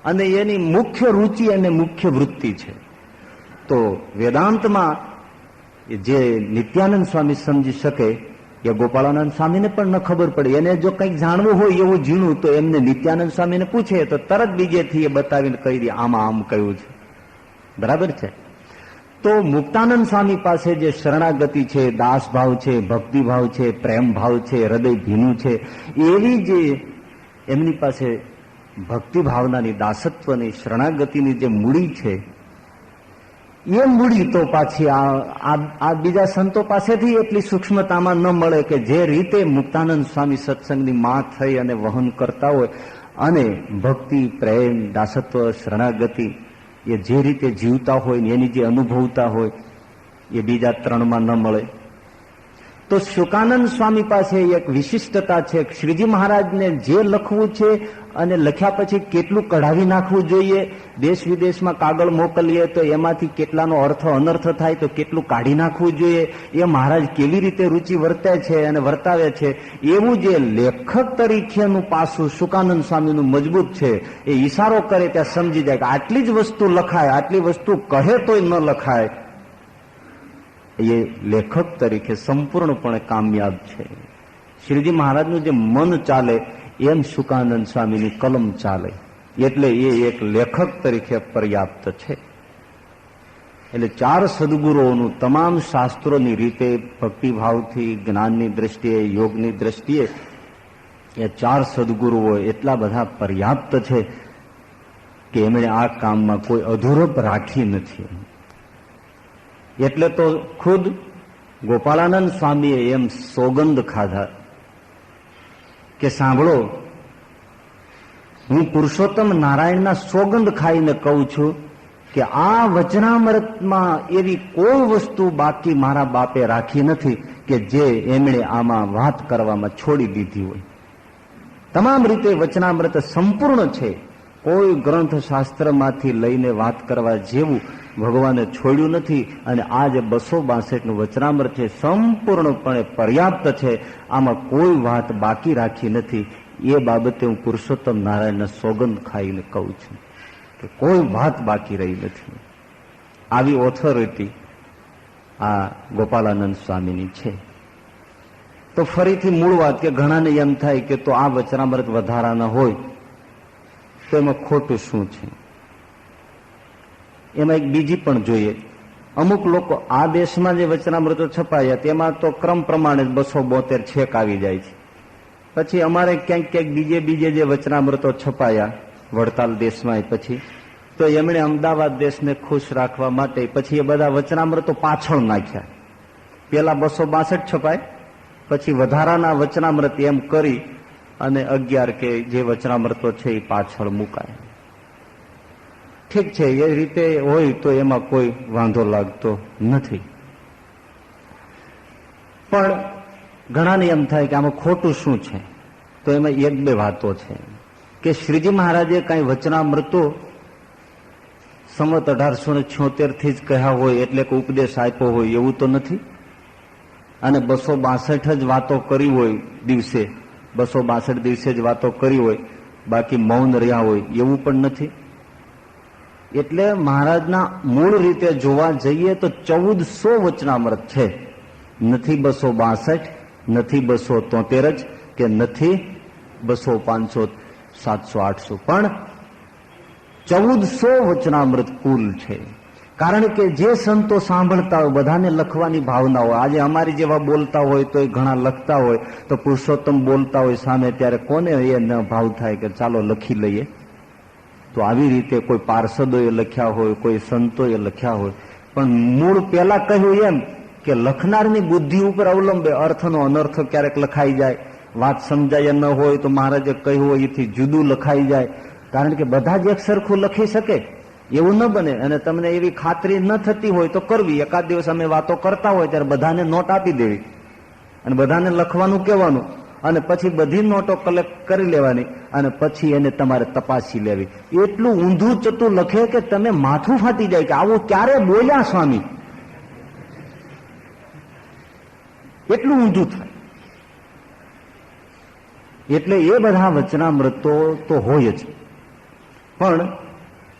[SPEAKER 1] અને એની મુખ્ય રૂચિ અને મુખ્ય વૃત્તિ છે. તો વેદાંતમાં જે નિત્યાનંદ સ્વામી સમજી શકે એ ગોપાળાનંદ સ્વામીને પણ ન ખબર પડે. એને જો કંઈક જાણવું હોય એવું ઝીણું તો એમને નિત્યાનંદ સ્વામીને પૂછે તો તરત બીજેથી એ બતાવીને કહી દે આમાં આમ કહ્યું છે. બરાબર છે. તો મુક્તાનંદ સ્વામી પાસે જે શરણાગતિ છે, દાસભાવ છે, ભક્તિભાવ છે, પ્રેમ ભાવ છે, હૃદય ભીનું છે, એવી જે એમની પાસે ભક્તિ ભાવનાની, દાસત્વની, શરણાગતિની જે મૂડી છે, એ મૂડી તો પાછી આ બીજા સંતો પાસેથી એટલી સૂક્ષ્મતામાં ન મળે કે જે રીતે મુક્તાનંદ સ્વામી સત્સંગની માં થઈ અને વહન કરતા હોય અને ભક્તિ, પ્રેમ, દાસત્વ, શરણાગતિ એ જે રીતે જીવતા હોય ને એની જે અનુભવતા હોય એ બીજા 3માં ન મળે. તો શુકાનંદ સ્વામી પાસે એક વિશિષ્ટતા છે. શ્રીજી મહારાજને જે લખવું છે અને લખ્યા પછી કેટલું કઢાવી નાખવું જોઈએ, દેશ વિદેશમાં કાગળ મોકલીએ તો એમાંથી કેટલાનો અર્થ અનર્થ થાય તો કેટલું કાઢી નાખવું જોઈએ, એ મહારાજ કેવી રીતે રૂચિ વર્તે છે અને વર્તાવે છે, એવું જે લેખક તરીકેનું પાસું શુકાનંદ સ્વામીનું મજબૂત છે. એ ઈશારો કરે ત્યાં સમજી જાય કે આટલી જ વસ્તુ લખાય, આટલી વસ્તુ કહે તોય ન લખાય. એ લેખક તરીકે સંપૂર્ણપણે કામયાબ છે. શ્રીજી મહારાજનું જે મન ચાલે એમ શુકાનંદ સ્વામીની કલમ ચાલે, એટલે એ એક લેખક તરીકે પર્યાપ્ત છે. એટલે 4 સદગુરુઓનું તમામ શાસ્ત્રોની રીતે, ભક્તિભાવથી, જ્ઞાનની દ્રષ્ટિએ, યોગની દ્રષ્ટિએ એ 4 સદગુરુઓ એટલા બધા પર્યાપ્ત છે કે એમણે આ કામમાં કોઈ અધૂરપ રાખી નથી. એટલે તો ખુદ ગોપાળાનંદ સ્વામીએ એમ સોગંદ ખાધા કે સાંભળો, હું પુરુષોત્તમ નારાયણના સોગંદ ખાઈને કહું છું કે આ વચનામૃતમાં એવી કોઈ વસ્તુ બાકી મારા બાપે રાખી નથી કે જે એમણે આમાં વાત કરવામાં છોડી દીધી હોય. તમામ રીતે વચનામૃત સંપૂર્ણ છે. કોઈ ગ્રંથ શાસ્ત્રમાંથી લઈને વાત કરવા જેવું ભગવાને છોડ્યું નથી. અને આ જે 262નું વચનામૃત છે સંપૂર્ણપણે પર્યાપ્ત છે. આમાં કોઈ વાત બાકી રાખી નથી. એ બાબતે હું પુરુષોત્તમ નારાયણને સોગંદ ખાઈને કહું છું કે કોઈ વાત બાકી રહી નથી. આવી ઓથોરિટી આ ગોપાલાનંદ સ્વામીની છે. તો ફરીથી મૂળ વાત કે ઘણાને એમ થાય કે તો આ વચનામૃત વધારાના હોય તો એમાં ખોટું શું છે? એમાં એક બીજી પણ જોઈએ. અમુક લોકો આ દેશમાં જે વચનામૃતો છપાયા તેમાં તો ક્રમ પ્રમાણે 272 છેક આવી જાય છે. પછી અમારે ક્યાંક ક્યાંક બીજે જે વચનામૃતો છપાયા વડતાલ દેશમાં પછી તો એમણે અમદાવાદ દેશને ખુશ રાખવા માટે પછી એ બધા વચનામૃતો પાછળ નાખ્યા. પેલા 262 છપાય, પછી વધારાના વચનામૃત એમ કરી અને 11 કે જે વચનામૃતો છે એ પાછળ મુકાય. ઠીક છે, એ રીતે હોય તો એમાં કોઈ વાંધો લાગતો નથી. પણ ઘણાને એમ થાય કે આમાં ખોટું શું છે? તો એમાં એક બે વાતો છે કે શ્રીજી મહારાજે કઈ વચનામૃતો સંવત 1876 થી જ કહ્યા હોય એટલે કે ઉપદેશ આપ્યો હોય એવું તો નથી. અને 262 જ વાતો કરી હોય દિવસે, 262 દિવસે જ વાતો કરી હોય, બાકી મૌન રહ્યા હોય એવું પણ નથી. એટલે મહારાજના મૂળ રીતે જોવા જઈએ તો 1400 વચનામૃત છે. નથી 262, નથી 273 જ કે નથી 200, 500, 700, 800, પણ 1400 વચનામૃત કુલ છે. કારણ કે જે સંતો સાંભળતા હોય બધાને લખવાની ભાવના હોય. આજે અમારી જેવા બોલતા હોય તો ઘણા લખતા હોય, તો પુરુષોત્તમ બોલતા હોય સામે, ત્યારે કોને એ ન ભાવ થાય કે ચાલો લખી લઈએ? તો આવી રીતે કોઈ પાર્ષદોએ લખ્યા હોય, કોઈ સંતોએ લખ્યા હોય. પણ મૂળ પેલા કહ્યું એમ કે લખનારની બુદ્ધિ ઉપર અવલંબે. અર્થનો અનર્થ ક્યારેક લખાઈ જાય, વાત સમજાય ન હોય તો મહારાજે કહ્યું હોય એથી જુદું લખાઈ જાય. કારણ કે બધા જ એક સરખું લખી શકે એવું ન બને. અને તમને એવી ખાતરી ન થતી હોય તો કરવી. એકાદ દિવસ અમે વાતો કરતા હોય ત્યારે બધાને નોટ આપી દેવી અને બધાને લખવાનું કહેવાનું, અને પછી બધી નોટો કલેક્ટ કરી લેવાની અને પછી એને તમારે તપાસી લેવી. એટલું ઊંધું ચતું લખે કે તમે માથું ફાટી જાય કે આવું ક્યારે બોલ્યા સ્વામી, એટલું ઊંધું થાય. એટલે એ બધા વચનામૃતો તો હોય જ, પણ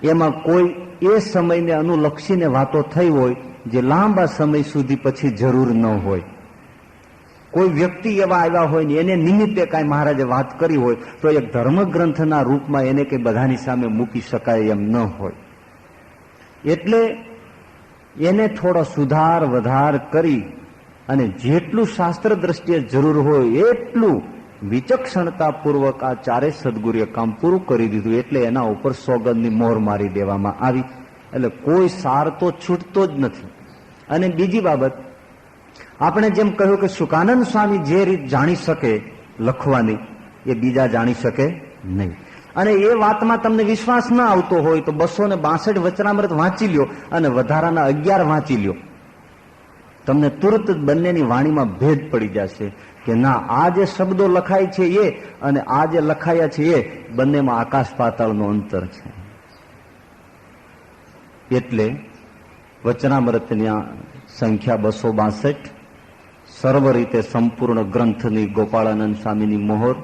[SPEAKER 1] એમાં કોઈ એ સમયને અનુલક્ષીને વાતો થઈ હોય જે લાંબા સમય સુધી પછી જરૂર ન હોય. કોઈ વ્યક્તિ એવા આવ્યા હોય ને એને નિમિત્તે કાંઈ મહારાજે વાત કરી હોય તો એક ધર્મગ્રંથના રૂપમાં એને કંઈ બધાની સામે મૂકી શકાય એમ ન હોય. એટલે એને થોડો સુધાર વધાર કરી અને જેટલું શાસ્ત્ર દ્રષ્ટિએ જરૂર હોય એટલું વિચક્ષણતાપૂર્વક આ ચારે સદગુરુએ કામ પૂરું કરી દીધું. એટલે એના ઉપર સોગંદની મોહર મારી દેવામાં આવી. એટલે કોઈ સાર તો છૂટતો જ નથી. અને બીજી બાબત, આપણે જેમ કહ્યું કે શુકાનંદ સ્વામી જે રીત જાણી શકે લખવાની એ બીજા જાણી શકે નહીં. અને એ વાતમાં તમને વિશ્વાસ ન આવતો હોય તો 262 વચનામૃત વાંચી લ્યો અને વધારાના 11 વાંચી લ્યો. તમને તુરત જ બંનેની વાણીમાં ભેદ પડી જશે કે ના, આ જે શબ્દો લખાય છે એ અને આ જે લખાયા છે એ બંનેમાં આકાશ પાતાળનું અંતર છે. એટલે વચનામૃતની સંખ્યા 262, સર્વ રીતે સંપૂર્ણ ગ્રંથની ગોપાળાનંદ સ્વામીની મોહર,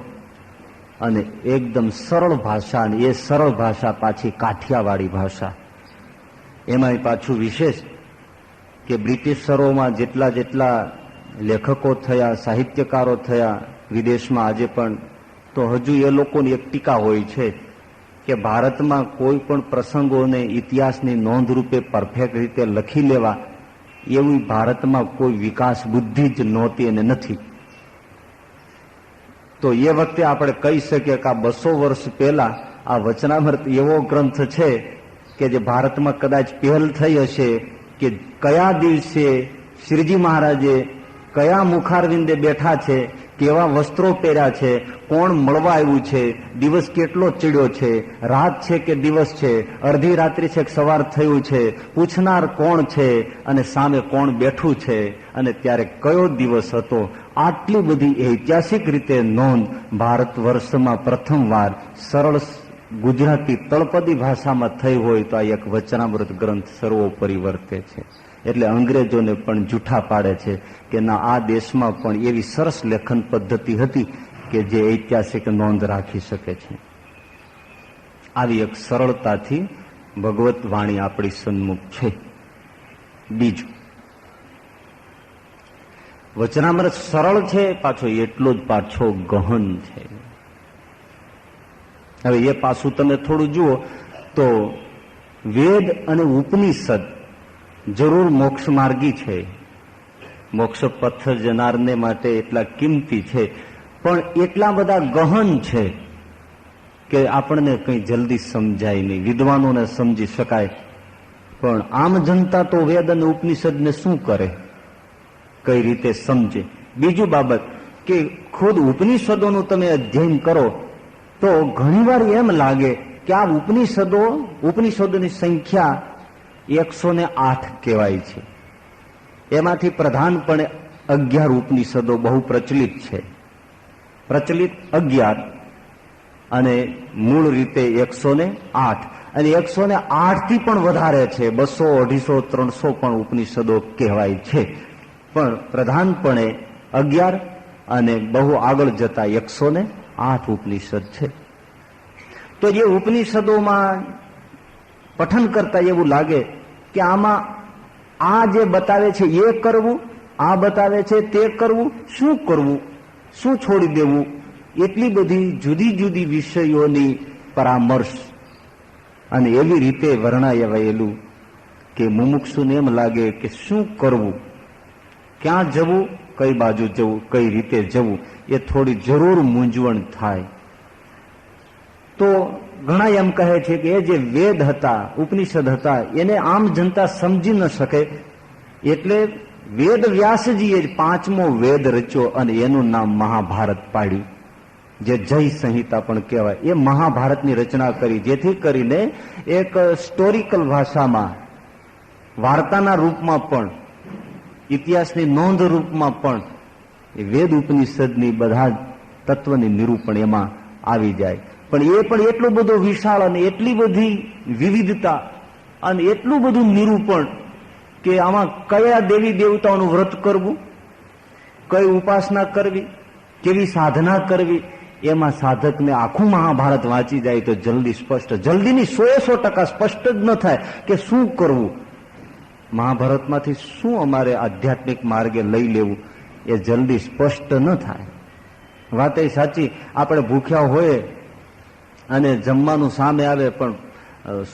[SPEAKER 1] અને એકદમ સરળ ભાષા. એ સરળ ભાષા પાછી કાઠિયાવાડી ભાષા. એમાંય પાછું વિશેષ કે બ્રિટિશરોમાં જેટલા લેખકો થયા, સાહિત્યકારો થયા વિદેશમાં આજે પણ, તો હજુ એ લોકોની એક ટીકા હોય છે કે ભારતમાં કોઈ પણ પ્રસંગોને ઇતિહાસની નોંધ રૂપે પરફેક્ટ રીતે લખી લેવા એવી ભારતમાં કોઈ વિકાસ બુદ્ધિ જ નહોતી અને નથી. તો એ વખતે આપણે કહી શકીએ કે આ 200 વર્ષ પહેલા આ વચનામૃત એવો ગ્રંથ છે કે જે ભારતમાં કદાચ પહેલ થઈ હશે કે કયા દિવસે શ્રીજી મહારાજે કયા મુખારવિંદે બેઠા છે કેવા વસ્ત્રો પહેર્યા છે, કોણ મળવા આવ્યું છે, દિવસ કેટલો ચડ્યો છે, રાત છે કે દિવસ છે, અડધી રાત્રિ છે કે સવાર થયું છે, પૂછનાર કોણ છે અને સામે કોણ બેઠું છે, અને ત્યારે કયો દિવસ હતો. આટલી બધી ઐતિહાસિક રીતે નોંધ ભારત વર્ષમાં પ્રથમવાર સરળ ગુજરાતી તળપદી ભાષામાં થઈ હોય તો આ એક વચનામૃત ગ્રંથ સર્વોપરી વર્તે છે. એટલે અંગ્રેજોને પણ જૂઠા પાડે છે કે ના, આ દેશમાં પણ એવી સરસ લેખન પદ્ધતિ હતી કે જે ઐતિહાસિક નોંધ રાખી શકે છે. આવી એક સરળતાથી ભગવત વાણી આપણી સન્મુખ છે. બીજું, વચનામૃત સરળ છે, પાછો એટલો જ પાછો ગહન છે. હવે એ પાછું તમે થોડું જુઓ તો વેદ અને ઉપનિષદ જરૂર મોક્ષ માર્ગી છે, મોક્ષ પથ જનારને માટે એટલા કિંમતી છે, પણ એટલા બધા ગહન છે કે આપણને કંઈ જલ્દી સમજાય નહીં, વિદ્વાનોને સમજી શકાય, પણ આમ જનતા તો વેદ અને ઉપનિષદને શું કરે, કઈ રીતે સમજે. બીજું બાબત કે ખુદ ઉપનિષદોનું તમે અધ્યયન કરો તો ઘણીવાર એમ લાગે કે આ ઉપનિષદોની સંખ્યા 108 કહેવાય છે. એમાંથી પ્રધાનપણે 11 ઉપનિષદો બહુ પ્રચલિત છે. પ્રચલિત 11 અને મૂળ રીતે 108, અને 108 થી પણ વધારે છે, 200, 250, 300 પણ ઉપનિષદો કહેવાય છે. પણ પ્રધાનપણે 11 અને બહુ આગળ જતા 108 ઉપનિષદ છે. તો જે ઉપનિષદોમાં પઠન કરતા એવું લાગે કે આમાં આ જે બતાવે છે એ કરવું, આ બતાવે છે તે કરવું, શું કરવું, શું છોડી દેવું, એટલી બધી જુદી જુદી વિષયોની પરામર્શ અને એવી રીતે વર્ણવાયેલું કે મુમુક્ષુને એમ લાગે કે શું કરવું, ક્યાં જવું, કઈ બાજુ જવું, કઈ રીતે જવું, એ થોડી જરૂર મૂંઝવણ થાય. તો ઘણા એમ કહે છે કે એ જે વેદ હતા, ઉપનિષદ હતા, એને આમ જનતા સમજી ન શકે, એટલે વેદ વ્યાસજીએ 5મો વેદ રચ્યો અને એનું નામ મહાભારત પાડ્યું, જે જય સંહિતા પણ કહેવાય. એ મહાભારતની રચના કરી, જેથી કરીને એક સ્ટોરિકલ ભાષામાં, વાર્તાના રૂપમાં પણ, ઇતિહાસની નોંધ રૂપમાં પણ એ વેદ ઉપનિષદની બધા તત્વની નિરૂપણ એમાં આવી જાય. પણ એ પણ એટલું બધું વિશાળ અને એટલી બધી વિવિધતા અને એટલું બધું નિરૂપણ કે આમાં કયા દેવી દેવતાઓનું વ્રત કરવું, કઈ ઉપાસના કરવી, કેવી સાધના કરવી, એમાં સાધકને આખું મહાભારત વાંચી જાય તો જલ્દી સ્પષ્ટ, જલ્દીની 100% સ્પષ્ટ જ ન થાય કે શું કરવું, મહાભારતમાંથી શું અમારે આધ્યાત્મિક માર્ગે લઈ લેવું, એ જલ્દી સ્પષ્ટ ન થાય. વાત એ સાચી, આપણે ભૂખ્યા હોય અને જમવાનું સામે આવે પણ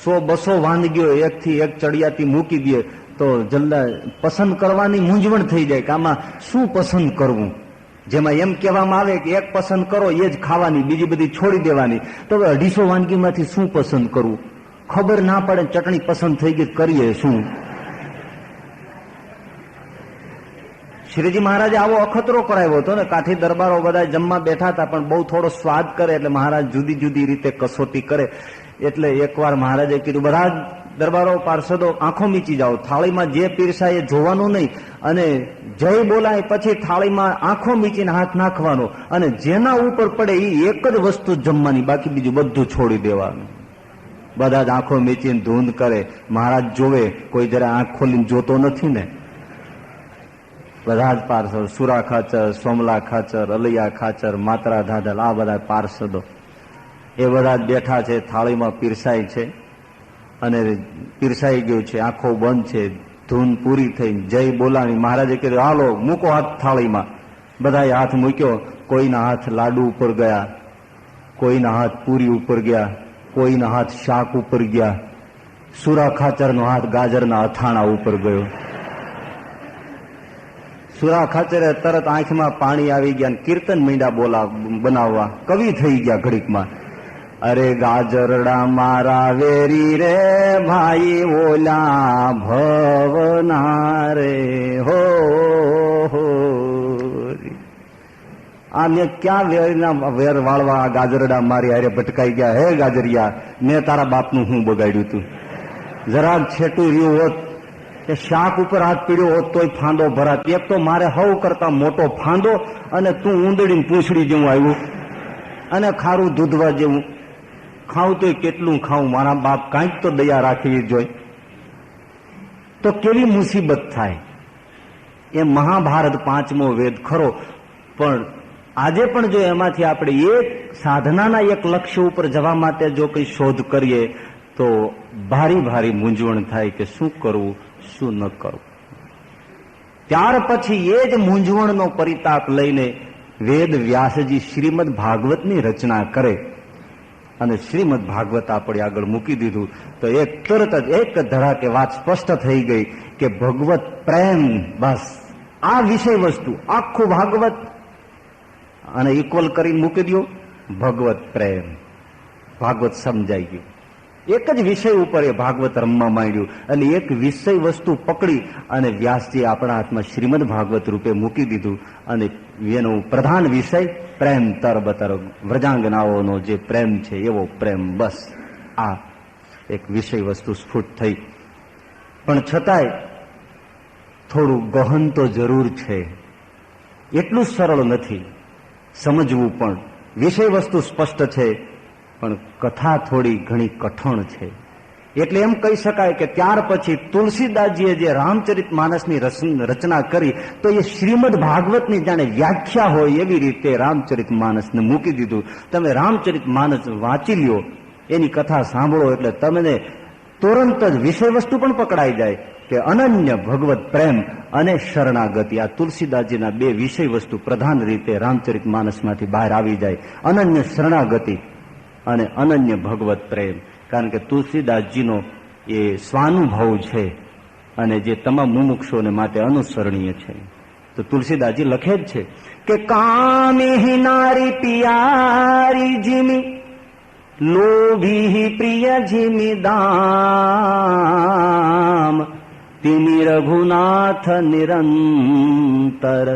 [SPEAKER 1] 100-200 વાનગીઓ એકથી એક ચડિયાતી મૂકી દે તો જલ્દી પસંદ કરવાની મૂંઝવણ થઈ જાય કે આમાં શું પસંદ કરવું. જેમાં એમ કહેવામાં આવે કે એક પસંદ કરો એ જ ખાવાની, બીજી બધી છોડી દેવાની. તો 250 વાનગીમાંથી શું પસંદ કરવું, ખબર ના પડે, ચટણી પસંદ થઈ ગઈ, કરીએ શું. શ્રીજી મહારાજે આવો અખતરો કરાવ્યો હતો ને, કાઠી દરબારો બધા જમવા બેઠા હતા, પણ બહુ થોડો સ્વાદ કરે એટલે મહારાજ જુદી જુદી રીતે કસોટી કરે. એટલે એકવાર મહારાજે કીધું, બધા દરબારો પાર્ષદો આંખો મીચી જાઓ, થાળીમાં જે પીરસાય એ જોવાનું નહીં, અને જય બોલાય પછી થાળીમાં આંખો મીચીને હાથ નાખવાનો, અને જેના ઉપર પડે એ એક જ વસ્તુ જમવાની, બાકી બીજું બધું છોડી દેવાનું. બધા જ આંખો મીચીને ધૂંધ કરે. મહારાજ જોવે, કોઈ જરા આંખ ખોલીને જોતો નથી ને. બધા જ પાર્ષદ, સુરા ખાચર, સોમલા ખાચર, અલૈયા ખાચર, માત્રા ધાધલ, આ બધા પાર્ષદો એ બધા જ બેઠા છે, થાળીમાં પીરસાય છે અને પીરસાઈ ગયું છે, આંખો બંધ છે, ધૂન પૂરી થઈ, જય બોલાણી. મહારાજે કીધું, હાલો મૂકો હાથ થાળીમાં. બધાએ હાથ મૂક્યો. કોઈના હાથ લાડુ ઉપર ગયા, કોઈના હાથ પૂરી ઉપર ગયા, કોઈના હાથ શાક ઉપર ગયા. સુરા ખાચરનો હાથ ગાજરના અથાણા ઉપર ગયો. સુરા ખાચરે તરત આંખમાં પાણી આવી ગયા, કીર્તન મીંડા બનાવવા, કવિ થઈ ગયા ઘડીકમાં. અરે ગાજરડા મારા વેરી રે ભાઈ, ઓલા ભવના રે હો. આ મેં ક્યાં વેરના વેર વાળવા આ ગાજરડા મારી હારે ભટકાઈ ગયા. હે ગાજરિયા, મેં તારા બાપનું હું બગાડ્યું તું. જરાક છેટું રહ્યું હોત કે શાક ઉપર હાથ પીડ્યો હોત તોય ફાંદો ભરાત. એક તો મારે હવ કરતા મોટો ફાંદો, અને તું ઊંદડીને પૂંછડી જેવું આવ્યું, અને ખારું દૂધવા જેવું. ખાવું તોય કેટલું ખાવું, મારા બાપ કાંઈક તો દયા રાખવી જોઈએ. તો કેવી મુસીબત થાય. એ મહાભારત 5મો વેદ ખરો, પણ આજે પણ જો એમાંથી આપણે એક સાધનાના એક લક્ષ્ય ઉપર જવા માટે જો કંઈ શોધ કરીએ તો ભારી ભારી મૂંઝવણ થાય કે શું કરવું શું ન કરવું. ત્યાર પછી એ જ મૂંઝવણનો પરિતાપ લઈને વેદ વ્યાસજી શ્રીમદ ભાગવતની રચના કરે, અને શ્રીમદ ભાગવત આપણે આગળ મૂકી દીધું તો એક તરત જ એક ધડાકે વાત સ્પષ્ટ થઈ ગઈ કે ભગવત પ્રેમ, બસ આ વિષય વસ્તુ આખું ભાગવત અને ઇક્વલ કરી મૂકી દો. ભગવત પ્રેમ, ભાગવત સમજાઈ ગયું. એક જ વિષય ઉપર એ ભાગવત રમવા માંડ્યું, અને એક વિષય વસ્તુ પકડી અને વ્યાસજી આપણા હાથમાં શ્રીમદ ભાગવત રૂપે મૂકી દીધું. અને એનો પ્રધાન વિષય પ્રેમ, તરબતર વ્રજાંગનાઓનો જે પ્રેમ છે એવો પ્રેમ. બસ આ એક વિષય વસ્તુ સ્ફુટ થઈ. પણ છતાંય થોડું ગહન તો જરૂર છે. એટલું સરળ નથી સમજવું, પણ વિષય વસ્તુ સ્પષ્ટ છે, પણ કથા થોડી ઘણી કઠણ છે. એટલે એમ કહી શકાય કે ત્યાર પછી તુલસીદાસજીએ જે રામચરિત માનસની રચના કરી તો એ શ્રીમદ ભાગવતની જાણે વ્યાખ્યા હોય એવી રીતે રામચરિત માનસને મૂકી દીધું. તમે રામચરિત માનસ વાંચી લ્યો, એની કથા સાંભળો એટલે તમને તુરંત જ વિષય વસ્તુ પણ પકડાઈ જાય કે અનન્ય ભગવત પ્રેમ અને શરણાગતિ, આ તુલસીદાસજીના બે વિષય વસ્તુ પ્રધાન રીતે રામચરિત માનસમાંથી બહાર આવી જાય. અનન્ય શરણાગતિ અને અનન્ય ભગવત પ્રેમ. કારણ કે તુલસીદાસજીનો એ સ્વાનુભવ છે અને જે તમામ મુમુક્ષુઓને માટે અનુસરણીય છે. તો તુલસીદાસજી લખે જ છે કે કામી નારી પિયારી જીમી, લોભી પ્રિય જીમી દામ, તિમિ રઘુનાથ નિરંતર,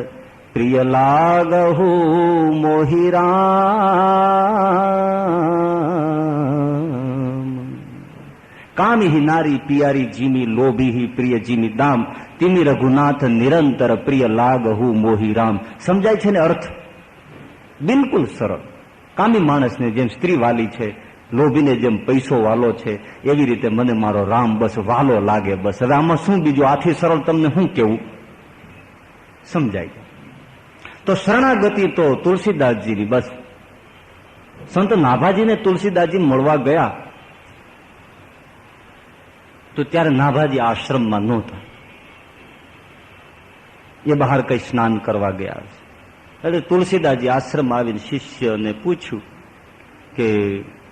[SPEAKER 1] પ્રિય લાગહુ મોહિરામ. કામી નારી પિયારી જીમી, લોભી પ્રિય જીમી દામ, તિમિ રઘુનાથ નિરંતર, પ્રિય લાગહુ મોહિરામ. સમજાય છે ને અર્થ? બિલકુલ સરળ. કામી માણસને જેમ સ્ત્રી વાલી છે, લોભીને જેમ પૈસો વાલો છે, એવી રીતે મને મારો રામ બસ વાલો લાગે. બસ હવે આમાં શું બીજું, આથી સરળ તમને શું કેવું, સમજાય છે. તો શરણાગતિ તો તુલસીદાસજીની બસ. સંત નાભાજીને તુલસીદાસજી મળવા ગયા તો ત્યારે નાભાજી આશ્રમમાં નહોતા, એ બહાર કઈ સ્નાન કરવા ગયા છે. એટલે તુલસીદાસજી આશ્રમ આવીને શિષ્યને પૂછ્યું કે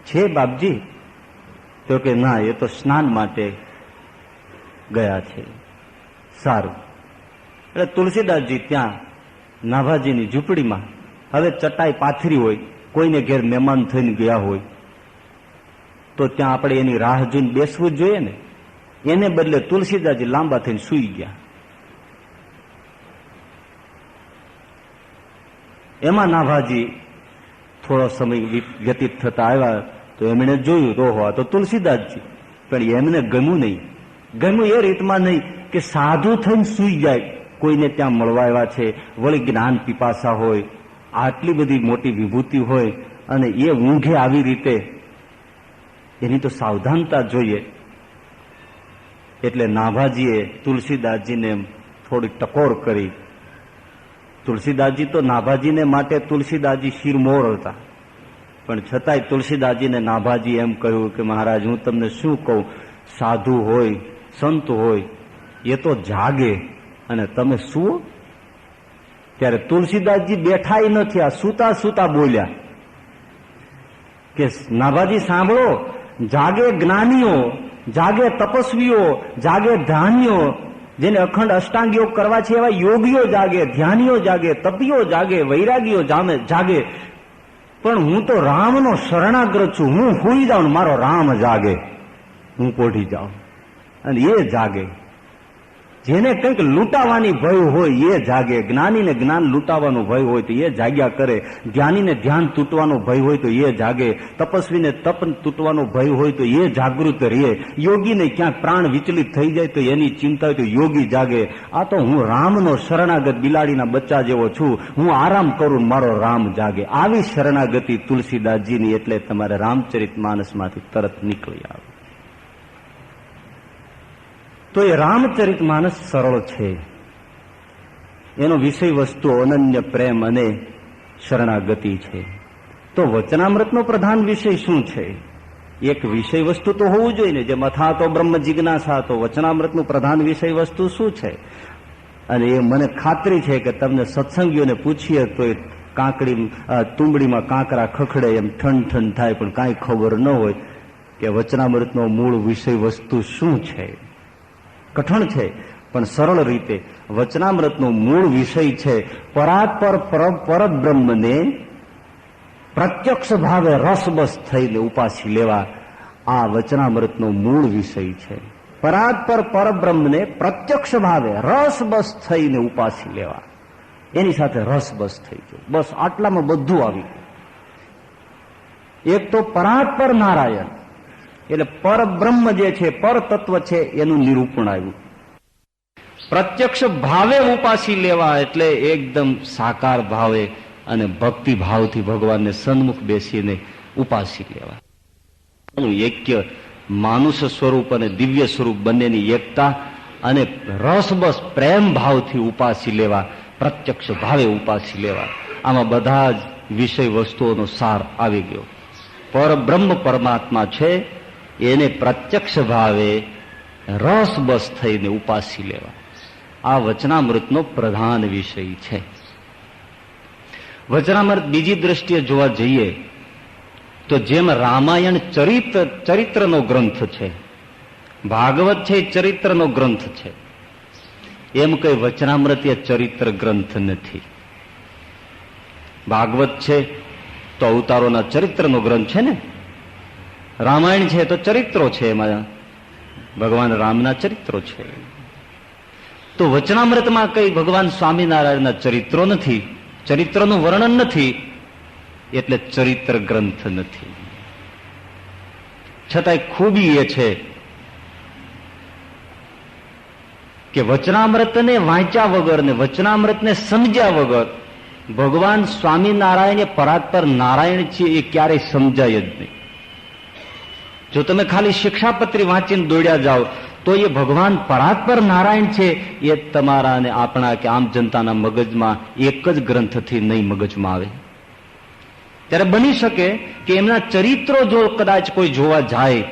[SPEAKER 1] છે બાપજી? તો કે ના, એ તો સ્નાન માટે ગયા છે. સારું. એટલે તુલસીદાસજી ત્યાં નાભાજીની ઝૂંપડીમાં હવે ચટાઈ પાથરી હોય, કોઈને ઘેર મહેમાન થઈને ગયા હોય તો ત્યાં આપણે એની રાહ જોઈને બેસવું જ જોઈએ ને. એને બદલે તુલસીદાસજી લાંબા થઈને સૂઈ ગયા. એમાં નાભાજી થોડો સમય વ્યતીત થતા આવ્યા તો એમણે જોયું તો આ તો તુલસીદાસજી. પણ એમને ગમ્યું નહીં. ગમ્યું એ રીતમાં નહીં કે સાધુ થઈને સૂઈ જાય, કોઈને ત્યાં મળવા આવ્યા છે, વળી જ્ઞાન પીપાસા હોય, આટલી બધી મોટી વિભૂતિ હોય અને એ ઊંઘે આવી રીતે, એની તો સાવધાનતા જોઈએ. એટલે નાભાજીએ તુલસીદાસજીને થોડી ટકોર કરી. તુલસીદાસજી તો નાભાજીને માટે તુલસીદાસજી શિરમોર હતા, પણ છતાંય તુલસીદાસજીને નાભાજી એમ કહ્યું કે મહારાજ, હું તમને શું કહું, સાધુ હોય સંત હોય એ તો જાગે અને તમે સુવો. ત્યારે તુલસીદાસજી બેઠા નથી, આ સૂતા સૂતા બોલ્યા કે નાભાજી સાંભળો, જાગે જ્ઞાનીઓ, જાગે તપસ્વીઓ, જાગે ધ્યાનીઓ, જેને અખંડ અષ્ટાંગ યોગ કરવા છે એવા યોગીઓ જાગે, ધ્યાનીઓ જાગે, તપીઓ જાગે, વૈરાગીઓ જાગે. પણ હું તો રામનો શરણાગત છું. હું સૂઈ જાઉં, મારો રામ જાગે, હું પોઢી જાઉં અને એ જાગે. જેને કંઈક લૂંટાવાની ભય હોય એ જાગે, જ્ઞાનીને જ્ઞાન લૂંટાવાનો ભય હોય તો એ જાગ્યા કરે, ધ્યાનીને ધ્યાન તૂટવાનો ભય હોય તો એ જાગે, તપસ્વીને તપ તૂટવાનો ભય હોય તો એ જાગૃત રહે, યોગીને ક્યાંક પ્રાણ વિચલિત થઈ જાય તો એની ચિંતા હોય તો યોગી જાગે. આ તો હું રામનો શરણાગત બિલાડીના બચ્ચા જેવો છું, હું આરામ કરું મારો રામ જાગે. આવી શરણાગતિ તુલસીદાસજીની, એટલે તમારે રામચરિત માનસમાંથી તરત નીકળી આવે. તો એ રામચરિત માનસ સરળ છે, એનો વિષય વસ્તુ અનન્ય પ્રેમ અને શરણાગતિ છે. તો વચનામૃતનો પ્રધાન વિષય શું છે? એક વિષય વસ્તુ તો હોવું જોઈએ ને, જેમ અથા તો બ્રહ્મ જિજ્ઞાસા, તો વચનામૃતનું પ્રધાન વિષય વસ્તુ શું છે? અને એ મને ખાતરી છે કે તમને સત્સંગીઓને પૂછીએ તો એ કાંકડી તુંબડીમાં કાંકરા ખખડે એમ ઠન ઠન થાય, પણ કાંઈ ખબર ન હોય કે વચનામૃતનો મૂળ વિષય વસ્તુ શું છે. કઠણ છે, પણ સરળ રીતે વચનામૃતનો મૂળ વિષય છે પરાત્પર પરબ્રહ્મને પ્રત્યક્ષ ભાવે રસબસ થઈને ઉપાસી લેવા. આ વચનામૃતનો મૂળ વિષય છે. પરાત્પર પરબ્રહ્મને પ્રત્યક્ષ ભાવે રસબસ થઈને ઉપાસી લેવા, એની સાથે રસબસ થઈ ગયો. બસ આટલામાં બધું આવી ગયું. એક તો પરાત્પર નારાયણ એટલે પરબ્રહ્મ જે છે, પર તત્વ છે, એનું નિરૂપણ આવ્યું. પ્રત્યક્ષ ભાવે ઉપાસી લેવા એટલે એકદમ સાકાર ભાવે અને ભક્તિ ભાવથી ભગવાનને સન્મુખ બેસીને ઉપાસી લેવા. એક્ય માનુષ સ્વરૂપ અને દિવ્ય સ્વરૂપ બંનેની એકતા અને રસબસ પ્રેમ ભાવથી ઉપાસી લેવા, પ્રત્યક્ષ ભાવે ઉપાસી લેવા. આમાં બધા જ વિષય વસ્તુઓનો સાર આવી ગયો. પરબ્રહ્મ પરમાત્મા છે, એને પ્રત્યક્ષ ભાવે રસબસ થઈને ઉપાસી લેવા. આ વચનામૃતનો પ્રધાન વિષય છે. વચનામૃત બીજી દ્રષ્ટિએ જોવા જઈએ તો જેમ રામાયણ ચરિત્રનો ગ્રંથ છે, ભાગવત છે એ ચરિત્રનો ગ્રંથ છે, એમ કઈ વચનામૃત એ ચરિત્ર ગ્રંથ નથી. ભાગવત છે તો અવતારોના ચરિત્રનો ગ્રંથ છે ને, રામાયણ છે તો ચરિત્રો છે, એમાં ભગવાન રામના ચરિત્રો છે. તો વચનામૃતમાં કઈ ભગવાન સ્વામિનારાયણના ચરિત્રો નથી, ચરિત્રનું વર્ણન નથી, એટલે ચરિત્ર ગ્રંથ નથી. છતાંય ખૂબી એ છે કે વચનામૃતને વાંચ્યા વગર ને વચનામૃતને સમજ્યા વગર ભગવાન સ્વામિનારાયણ પરાત્પર નારાયણ છે એ ક્યારેય સમજાય જ નહીં. જો તમે ખાલી શિક્ષાપત્રી વાંચીને દોડ્યા જાઓ તો એ ભગવાન પરાત્પર નારાયણ છે એ તમારા અને આપણા કે આમ જનતાના મગજમાં એક જ ગ્રંથથી નહીં મગજમાં આવે. ત્યારે બની શકે કે એમના ચરિત્રો જો કદાચ કોઈ જોવા જાય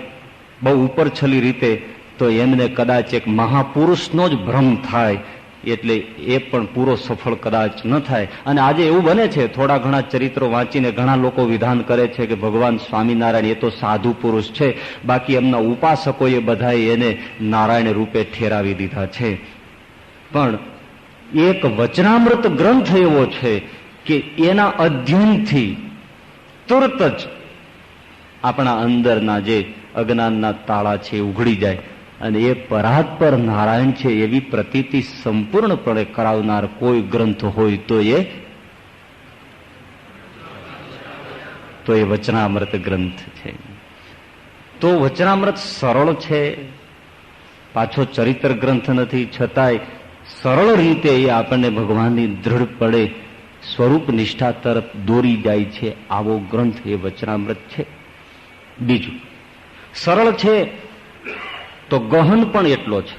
[SPEAKER 1] બહુ ઉપરછલી રીતે તો એમને કદાચ એક મહાપુરુષનો જ ભ્રમ થાય, એટલે એ પણ પૂરો સફળ કદાચ ન થાય. અને આજે એવું બને છે, થોડા ઘણા ચરિત્રો વાંચીને ઘણા લોકો વિધાન કરે છે કે ભગવાન સ્વામિનારાયણ એ તો સાધુ પુરુષ છે, બાકી એમના ઉપાસકોએ બધાએ એને નારાયણ રૂપે ઠેરાવી દીધા છે. પણ એક વચનામૃત ગ્રંથ એવો છે કે એના અધ્યયનથી તુરત જ આપણા અંદરના જે અજ્ઞાનના તાળા છે ઉઘડી જાય અને એ પરાત્પર નારાયણ છે એવી પ્રતીતિ સંપૂર્ણપણે કરાવનાર કોઈ ગ્રંથ હોય તો એ વચનામૃત ગ્રંથ છે. તો વચનામૃત સરળ છે, પાછો ચરિત્ર ગ્રંથ નથી, છતાંય સરળ રીતે એ આપણને ભગવાનની દ્રઢપણે સ્વરૂપ નિષ્ઠા તરફ દોરી જાય છે, આવો ગ્રંથ એ વચનામૃત છે. બીજું, સરળ છે તો ગહન પણ એટલો છે.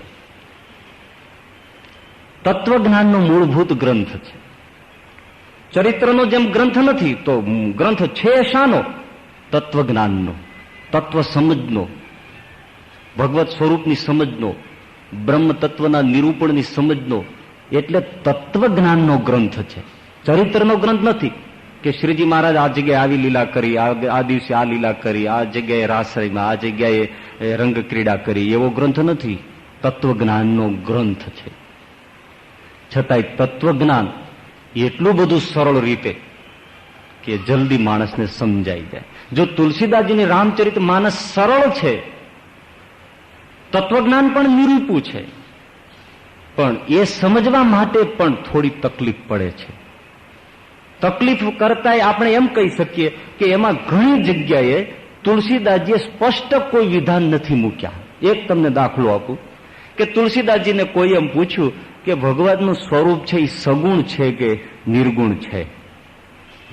[SPEAKER 1] તત્વજ્ઞાનનો મૂળભૂત ગ્રંથ છે. ચરિત્રનો જેમ ગ્રંથ નથી તો ગ્રંથ છે શાનો? તત્વજ્ઞાનનો, તત્વ સમજનો, ભગવત સ્વરૂપની સમજનો, બ્રહ્મ તત્વના નિરૂપણની સમજનો, એટલે તત્વજ્ઞાનનો ગ્રંથ છે. ચરિત્રનો ગ્રંથ નથી કે શ્રીજી મહારાજ આ જગ્યાએ આવી લીલા કરી, આ દિવસે આ લીલા કરી, આ જગ્યાએ રાસરીમાં, આ જગ્યાએ રંગ ક્રીડા કરી, એવો ગ્રંથ નથી. તત્વજ્ઞાનનો ગ્રંથ છે. છતાંય તત્વજ્ઞાન એટલું બધું સરળ રીતે કે જલ્દી માણસને સમજાઈ જાય. જો તુલસીદાસજીની રામચરિત માનસ સરળ છે, તત્વજ્ઞાન પણ નિરૂપ્યું છે, પણ એ સમજવા માટે પણ થોડી તકલીફ પડે છે. તકલીફ કરતા આપણે એમ કહી શકીએ કે એમાં ઘણી જગ્યાએ તુલસીદાસજીએ સ્પષ્ટ કોઈ વિધાન નથી મૂક્યા. એક તમને દાખલો આપું કે તુલસીદાસજીને કોઈ એમ પૂછ્યું કે ભગવાનનું સ્વરૂપ છે એ સગુણ છે કે નિર્ગુણ છે,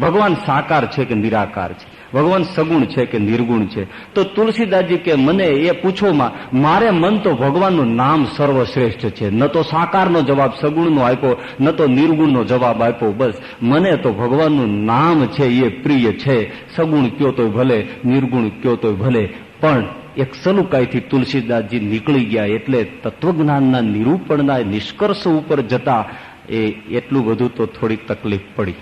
[SPEAKER 1] ભગવાન સાકાર છે કે નિરાકાર છે, ભગવાન સગુણ છે કે નિર્ગુણ છે, તો તુલસીદાસજી કે મને એ પૂછોમાં મારે મન તો ભગવાનનું નામ સર્વશ્રેષ્ઠ છે. ન તો સાકારનો જવાબ સગુણનો આપ્યો, ન તો નિર્ગુણનો જવાબ આપ્યો. બસ મને તો ભગવાનનું નામ છે એ પ્રિય છે. સગુણ કયો તોય ભલે, નિર્ગુણ કયો તોય ભલે. પણ એક સલુકાઈથી તુલસીદાસજી નીકળી ગયા એટલે તત્વજ્ઞાનના નિરૂપણના નિષ્કર્ષ ઉપર જતા એટલું બધું તો થોડી તકલીફ પડી.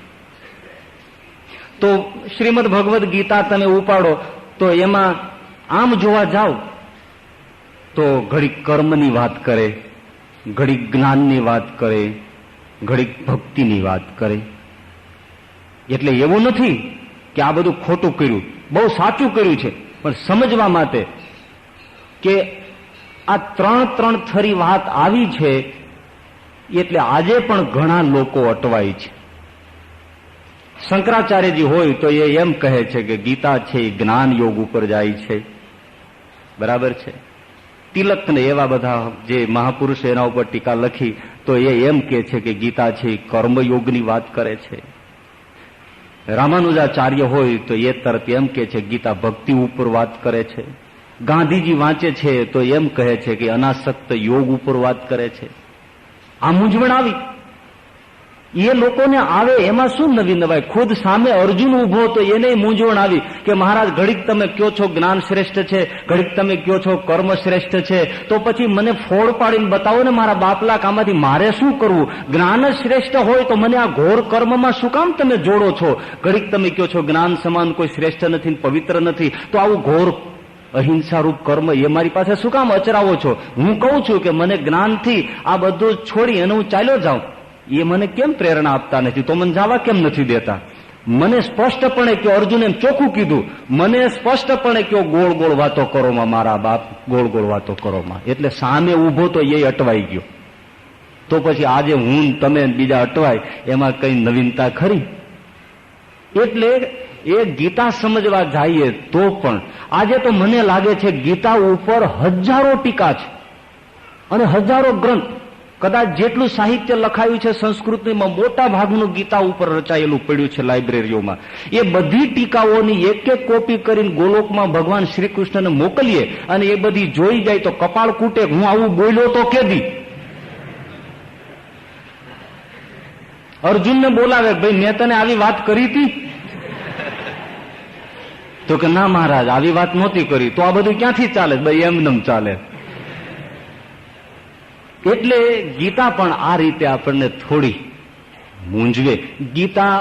[SPEAKER 1] તો શ્રીમદ ભગવદ્ ગીતા તમે ઉપાડો તો એમાં આમ જોવા જાઓ તો ઘડીક કર્મની વાત કરે, ઘડીક જ્ઞાનની વાત કરે, ઘડીક ભક્તિની વાત કરે. એટલે એવું નથી કે આ બધું ખોટું કર્યું, બહુ સાચું કર્યું છે, પણ સમજવા માટે કે આ ત્રણ થરી વાત આવી છે એટલે આજે પણ ઘણા લોકો અટવાય છે. શંકરાચાર્યજી હોય તો એ એમ કહે છે કે ગીતા છે એ જ્ઞાન યોગ ઉપર જાય છે, બરાબર છે. તિલકને એવા બધા જે મહાપુરુષ એના ઉપર ટીકા લખી તો એ એમ કે છે કે ગીતા છે એ કર્મયોગની વાત કરે છે. રામાનુજાચાર્ય હોય તો એ તરત એમ કે છે ગીતા ભક્તિ ઉપર વાત કરે છે. ગાંધીજી વાંચે છે તો એમ કહે છે કે અનાસક્ત યોગ ઉપર વાત કરે છે. આ મૂંઝવણ આવી એ લોકોને આવે, એમાં શું નવી નવાઈ? ખુદ સામે અર્જુન ઉભો તો એને મૂંઝવણ આવી કે મહારાજ ઘડીક તમે કયો છો જ્ઞાન શ્રેષ્ઠ છે, ઘડીક તમે કયો છો કર્મ શ્રેષ્ઠ છે, તો પછી મને ફોડ પાડીને બતાવો ને મારા બાપલા, આમાંથી મારે શું કરવું? જ્ઞાન જ શ્રેષ્ઠ હોય તો મને આ ઘોર કર્મમાં શું કામ તમે જોડો છો? ઘડીક તમે કયો છો જ્ઞાન સમાન કોઈ શ્રેષ્ઠ નથી, પવિત્ર નથી, તો આવું ઘોર અહિંસા રૂપ કર્મ એ મારી પાસે શું કામ અચરાવો છો? હું કહું છું કે મને જ્ઞાનથી આ બધું છોડી અને હું ચાલ્યો જાઉં, એ મને કેમ પ્રેરણા આપતા નથી? તો મને જવા કેમ નથી દેતા? મને સ્પષ્ટપણે કયો, અર્જુન એમ ચોખ્ખું કીધું, મને સ્પષ્ટપણે કયો ગોળ ગોળ વાતો કરોમાં મારા બાપ, ગોળ ગોળ વાતો કરોમાં. એટલે સામે ઉભો તો એ અટવાઈ ગયો. તો પછી આજે હું તમે બીજા અટવાય એમાં કઈ નવીનતા ખરી? એટલે એ ગીતા સમજવા જઈએ તો પણ આજે તો મને લાગે છે ગીતા ઉપર હજારો ટીકા છે અને હજારો ગ્રંથ. કદાચ જેટલું સાહિત્ય લખાયું છે સંસ્કૃતિમાં મોટા ભાગનું ગીતા ઉપર રચાયેલું પડ્યું છે લાઇબ્રેરીઓમાં. એ બધી ટીકાઓની એક એક કોપી કરીને ગોલોકમાં ભગવાન શ્રી કૃષ્ણને મોકલીએ અને એ બધી જોઈ જાય તો કપાળ કૂટે. હું આવું બોલ્યો તો કેદી? અર્જુનને બોલાવે, ભાઈ મેં તને આવી વાત કરી હતી? તો કે ના મહારાજ આવી વાત નહોતી કરી. તો આ બધું ક્યાંથી ચાલે? ભાઈ એમનેમ ચાલે. એટલે ગીતા પણ આ રીતે આપણને થોડી મૂંઝવે. ગીતા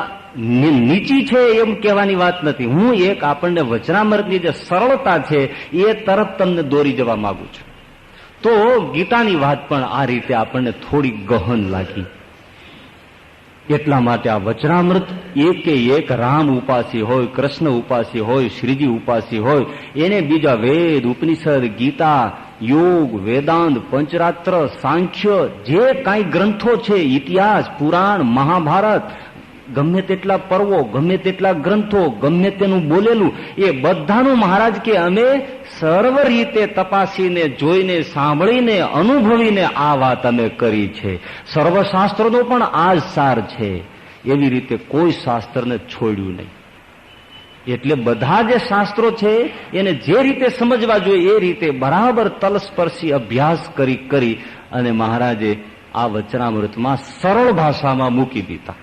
[SPEAKER 1] નીચી છે એમ કહેવાની વાત નથી. હું એક આપણને વચનામૃતની જે સરળતા છે એ તરફ તમને દોરી જવા માંગુ છું. તો ગીતાની વાત પણ આ રીતે આપણને થોડી ગહન લાગી. એટલા માટે આ વચનામૃત એકે એક રામ ઉપાસી હોય, કૃષ્ણ ઉપાસી હોય, શ્રીજી ઉપાસી હોય, એને બીજા વેદ, ઉપનિષદ, ગીતા, યોગ, વેદાંત, પંચરાત્ર, સાંખ્ય જે કાંઈ ગ્રંથો છે, ઇતિહાસ, પુરાણ, મહાભારત, ગમે તેટલા પર્વો, ગમે તેટલા ગ્રંથો, ગમે તેનું બોલેલું, એ બધાનું મહારાજ કે અમે સર્વ રીતે તપાસીને, જોઈને, સાંભળીને, અનુભવીને આ વાત અમે કરી છે. સર્વશાસ્ત્રનો પણ આ જ સાર છે. એવી રીતે કોઈ શાસ્ત્રને છોડ્યું નહીં. એટલે બધા જે શાસ્ત્રો છે એને જે રીતે સમજવા જોઈએ એ રીતે બરાબર તલસ્પર્શી અભ્યાસ કરી અને મહારાજે આ વચનામૃતમાં સરળ ભાષામાં મૂકી દીધા.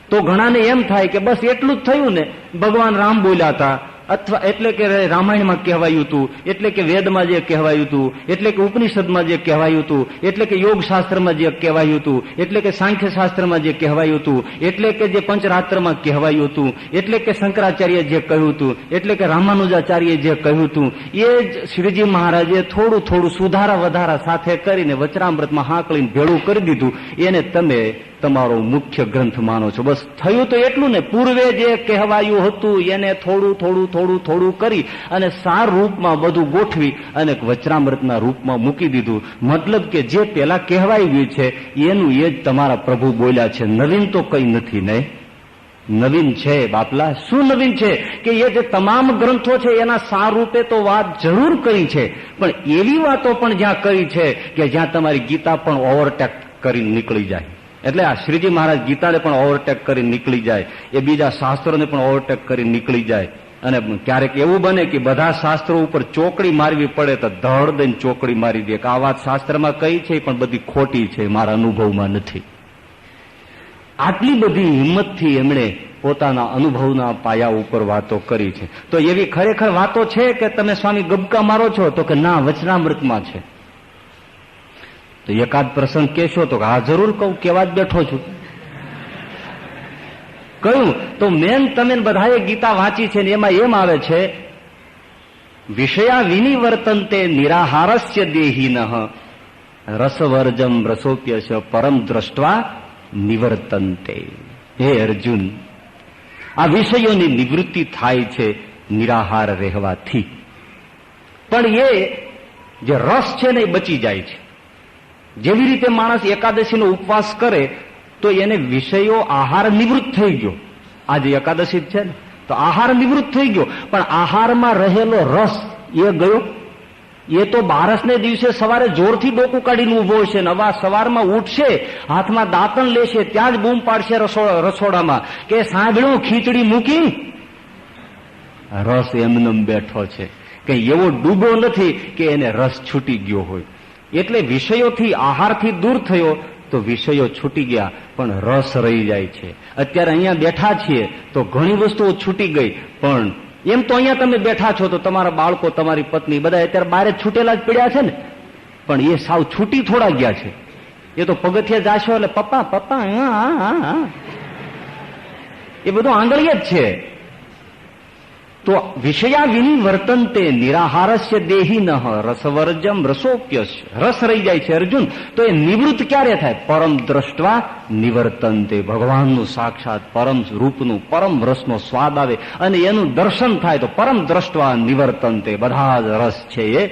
[SPEAKER 1] તો ઘણાને એમ થાય કે બસ એટલું જ થયું ને, ભગવાન રામ બોલ્યા હતા, અથવા એટલે કે રામાયણમાં કહેવાયું હતું, એટલે કે વેદમાં જે કહેવાયું હતું, એટલે કે ઉપનિષદમાં જે કહેવાયું હતું, એટલે કે યોગશાસ્ત્રમાં જે કહેવાયું હતું, એટલે કે સાંખ્યશાસ્ત્રમાં જે કહેવાયું હતું, એટલે કે જે પંચરાત્રમાં કહેવાયું હતું, એટલે કે શંકરાચાર્ય જે કહ્યું હતું, એટલે કે રામાનુજાચાર્ય જે કહ્યું હતું, એ જ શ્રીજી મહારાજે થોડું સુધારા વધારા સાથે કરીને વચનામૃતમાં હાંકળીને ભેળું કરી દીધું. એને તમે તમારો મુખ્ય ગ્રંથ માનો છો. બસ થયું તો એટલું ને, પૂર્વે જે કહેવાયું હતું એને થોડું થોડું થોડું થોડું કરી અને સાર રૂપમાં બધું ગોઠવી અને વચનામૃતના રૂપમાં મૂકી દીધું. મતલબ કે જે પેલા કહેવાઈ ગયું છે એનું એ જ તમારા પ્રભુ બોલ્યા છે. નવીન તો કઈ નથી ને. નવીન છે બાપલા. શું નવીન છે કે એ જે તમામ ગ્રંથો છે એના સાર રૂપે તો વાત જરૂર કરી છે, પણ એવી વાતો પણ જ્યાં કરી છે કે જ્યાં તમારી ગીતા પણ ઓવરટેક કરીને નીકળી જાય. એટલે આ શ્રીજી મહારાજ ગીતાને પણ ઓવરટેક કરીને નીકળી જાય, એ બીજા શાસ્ત્રોને પણ ઓવરટેક કરીને નીકળી જાય. અને ક્યારેક એવું બને કે બધા શાસ્ત્રો ઉપર ચોકડી મારવી પડે તો ધડ દઈને ચોકડી મારી દે કે આ વાત શાસ્ત્રમાં કઈ છે પણ બધી ખોટી છે, મારા અનુભવમાં નથી. આટલી બધી હિંમતથી એમણે પોતાના અનુભવના પાયા ઉપર વાતો કરી છે. તો એવી ખરેખર વાતો છે કે તમે સ્વામી ગબકા મારો છો? તો કે ના, વચનામૃતમાં છે. તો એકાદ પ્રસંગ કહેશો? તો હા જરૂર કહું, કેવા જ બેઠો છું. કહ્યું તો મેન તમે બધાએ ગીતા વાંચી છે ને એમાં એમ આવે છે, વિષયા વિનિવર્તન્તે નિરાહારસ્ય દેહિનઃ રસવર્જમ રસોપ્યશ પરમ દ્રષ્ટવા નિવર્તન્તે. હે અર્જુન, આ વિષયોની નિવૃત્તિ થાય છે નિરાહાર રહેવાથી, પણ એ જે રસ છે ને એ બચી જાય છે. જેવી રીતે માણસ એકાદશીનો ઉપવાસ કરે તો એને વિષયો આહાર નિવૃત્ત થઈ ગયો. આજે એકાદશી છે ને તો આહાર નિવૃત્ત થઈ ગયો, પણ આહારમાં રહેલો રસ એ ગયો. એ તો બારસને દિવસે સવારે જોરથી ડોકું કાઢીને ઉભો છે ને હવે સવારમાં ઉઠશે, હાથમાં દાંતણ લેશે, ત્યાં જ બૂમ પાડશે રસોડામાં કે સાંભળ્યું ખીચડી મૂકી. રસ એમનેમ બેઠો છે, કઈ એવો ડૂબો નથી કે એને રસ છૂટી ગયો હોય. એટલે વિષયોથી આહારથી દૂર થયો તો વિષયો છૂટી ગયા, પણ રસ રહી જાય છે. અત્યારે અહીંયા બેઠા છીએ તો ઘણી વસ્તુઓ છૂટી ગઈ, પણ એમ તો અહીંયા તમે બેઠા છો તો તમારા બાળકો, તમારી પત્ની બધા અત્યારે બારે છૂટેલા જ પડ્યા છે ને, પણ એ સાવ છૂટી થોડા ગયા છે. એ તો પગથિયે જાશો એટલે પપ્પા પપ્પા એ બધું આંગળીએ જ છે. તો વિષયા વિનિવર્તન્તે નિરાહારસ્ય દેહિનઃ રસવર્જમ રસોપ્યશ. રસ રહી જાય છે અર્જુન, તો એ નિવૃત્ત ક્યારે થાય? પરમ દ્રષ્ટવા નિવર્તન્તે. ભગવાનનું સાક્ષાત પરમ રૂપનું પરમ રસનો સ્વાદ આવે અને એનું દર્શન થાય તો પરમ દ્રષ્ટવા નિવર્તન્તે. બધા જ રસ છે એ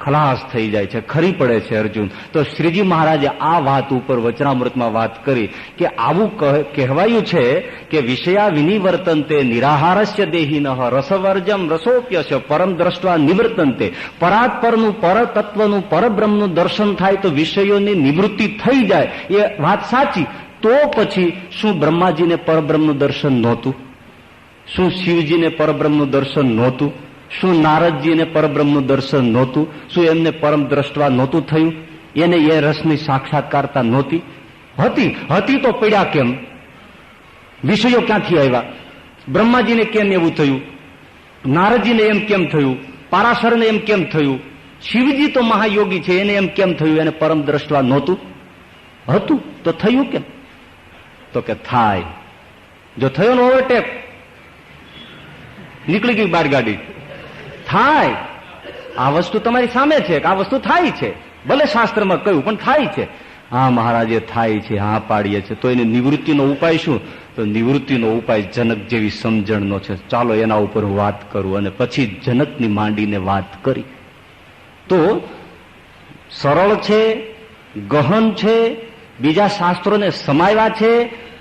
[SPEAKER 1] ખલાસ થઈ જાય છે, ખરી પડે છે અર્જુન. તો શ્રીજી મહારાજે આ વાત ઉપર વચનામૃતમાં વાત કરી કે આવું કહેવાયું છે કે વિષયા વિનિવર્તન્તે નિરાહારસ્ય દેહિનઃ રસવર્જમ રસોપ્યશ પરમ દ્રષ્ટવા નિવર્તન્તે. પરાત્પરનું પરતત્વનું પરબ્રહ્મનું દર્શન થાય તો વિષયોની નિવૃત્તિ થઈ જાય, એ વાત સાચી. તો પછી શું બ્રહ્માજીને પરબ્રહ્મનું દર્શન નહોતું? શું શિવજીને પરબ્રહ્મનું દર્શન નહોતું? શું નારદજીને પરબ્રહ્મનું દર્શન નહોતું? શું એમને પરમ દ્રષ્ટવા નહોતું થયું? એને એ રસની સાક્ષાત્કારતા નહોતી? હતી તો પડ્યા કેમ? વિષયો ક્યાંથી આવ્યા? બ્રહ્માજીને કેમ એવું થયું? નારદજીને એમ કેમ થયું? પારાશરને એમ કેમ થયું? શિવજી તો મહાયોગી છે, એને એમ કેમ થયું? એને પરમ દ્રષ્ટવા નહોતું? હતું તો થયું કેમ? તો કે થાય. જો થયો ને ઓવરટેક, નીકળી ગઈ બાર ગાડી, થાય. આ વસ્તુ તમારી સામે છે કે આ વસ્તુ થાય છે, ભલે શાસ્ત્રમાં કહ્યું પણ થાય છે. હા મહારાજે થાય છે, હા પાડીએ છે. તો એની નિવૃત્તિનો ઉપાય શું? તો નિવૃત્તિનો ઉપાય જનક જેવી સમજણનો છે. ચાલો એના ઉપર હું વાત કરું. અને પછી જનકની માંડીને વાત કરી તો સરળ છે, ગહન છે, બીજા શાસ્ત્રોને સમાવ્યા છે,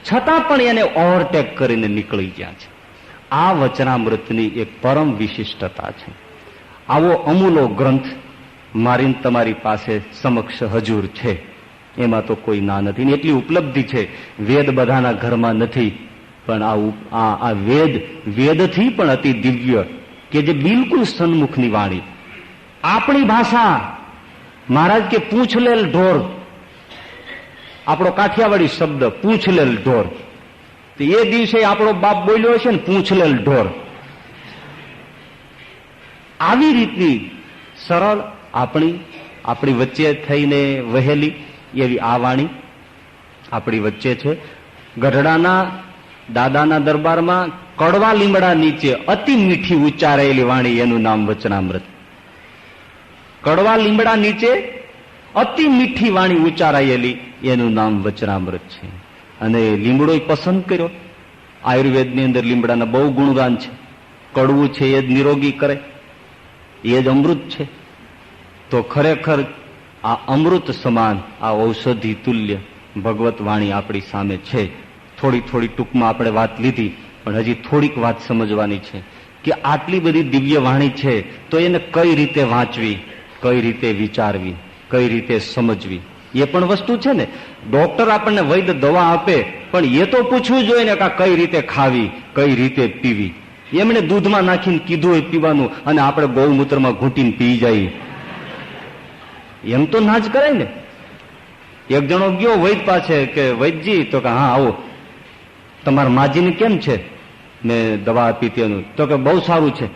[SPEAKER 1] છતાં પણ એને ઓવરટેક કરીને નીકળી ગયા છે. આ વચનામૃતની એક પરમ વિશિષ્ટતા છે. આવો અમૂલો ગ્રંથ મારી તમારી પાસે સમક્ષ હજુર છે, એમાં તો કોઈ ના નથી. એટલી ઉપલબ્ધિ છે. વેદ બધાના ઘરમાં નથી, પણ આ વેદથી પણ અતિ દિવ્ય કે જે બિલકુલ સન્મુખની વાણી. આપણી ભાષા, મહારાજ કે પૂછ લેલ ઢોર, આપણો કાઠિયાવાડી શબ્દ પૂછ લેલ ઢોર. એ દિવસે આપણો બાપ બોલ્યો છે ને, પૂંછલેલ ઢોર. આવી રીતની સરળ આપણી વચ્ચે થઈને વહેલી એવી આ વાણી આપણી વચ્ચે છે. ગઢડાના દાદાના દરબારમાં કડવા લીમડા નીચે અતિ મીઠી ઉચ્ચારાયેલી વાણી, એનું નામ વચનામૃત. કડવા લીમડા નીચે અતિ મીઠી વાણી ઉચ્ચારાયેલી, એનું નામ વચનામૃત છે. અને લીમડો પસંદ કર્યો. આયુર્વેદની અંદર લીમડાના બહુ ગુણગાન છે. કડવું છે એ જ નિરોગી કરે, એ જ અમૃત છે. તો ખરેખર આ અમૃત સમાન, આ ઔષધિ તુલ્ય ભગવત વાણી આપણી સામે છે. થોડી થોડી ટૂંકમાં આપણે વાત લીધી, પણ હજી થોડીક વાત સમજવાની છે કે આટલી બધી દિવ્ય વાણી છે તો એને કઈ રીતે વાંચવી, કઈ રીતે વિચારવી, કઈ રીતે સમજવી, એ પણ વસ્તુ છે ને. ડોક્ટર આપણને વૈદ્ય દવા આપે, પણ એ તો પૂછવું જોઈએ ને કે કઈ રીતે ખાવી, કઈ રીતે પીવી. એમણે દૂધમાં નાખીને કીધું હોય પીવાનું અને આપણે ગૌમૂત્રમાં ઘૂંટીને પી જાય, એમ તો ના જ કરાય ને. એક જણો ગયો વૈદ્ય પાસે કે વૈદ્યજી, તો કે હા આવો, તમારા માજીને કેમ છે? મેં દવા આપી તેનું. તો કે બહુ સારું છે,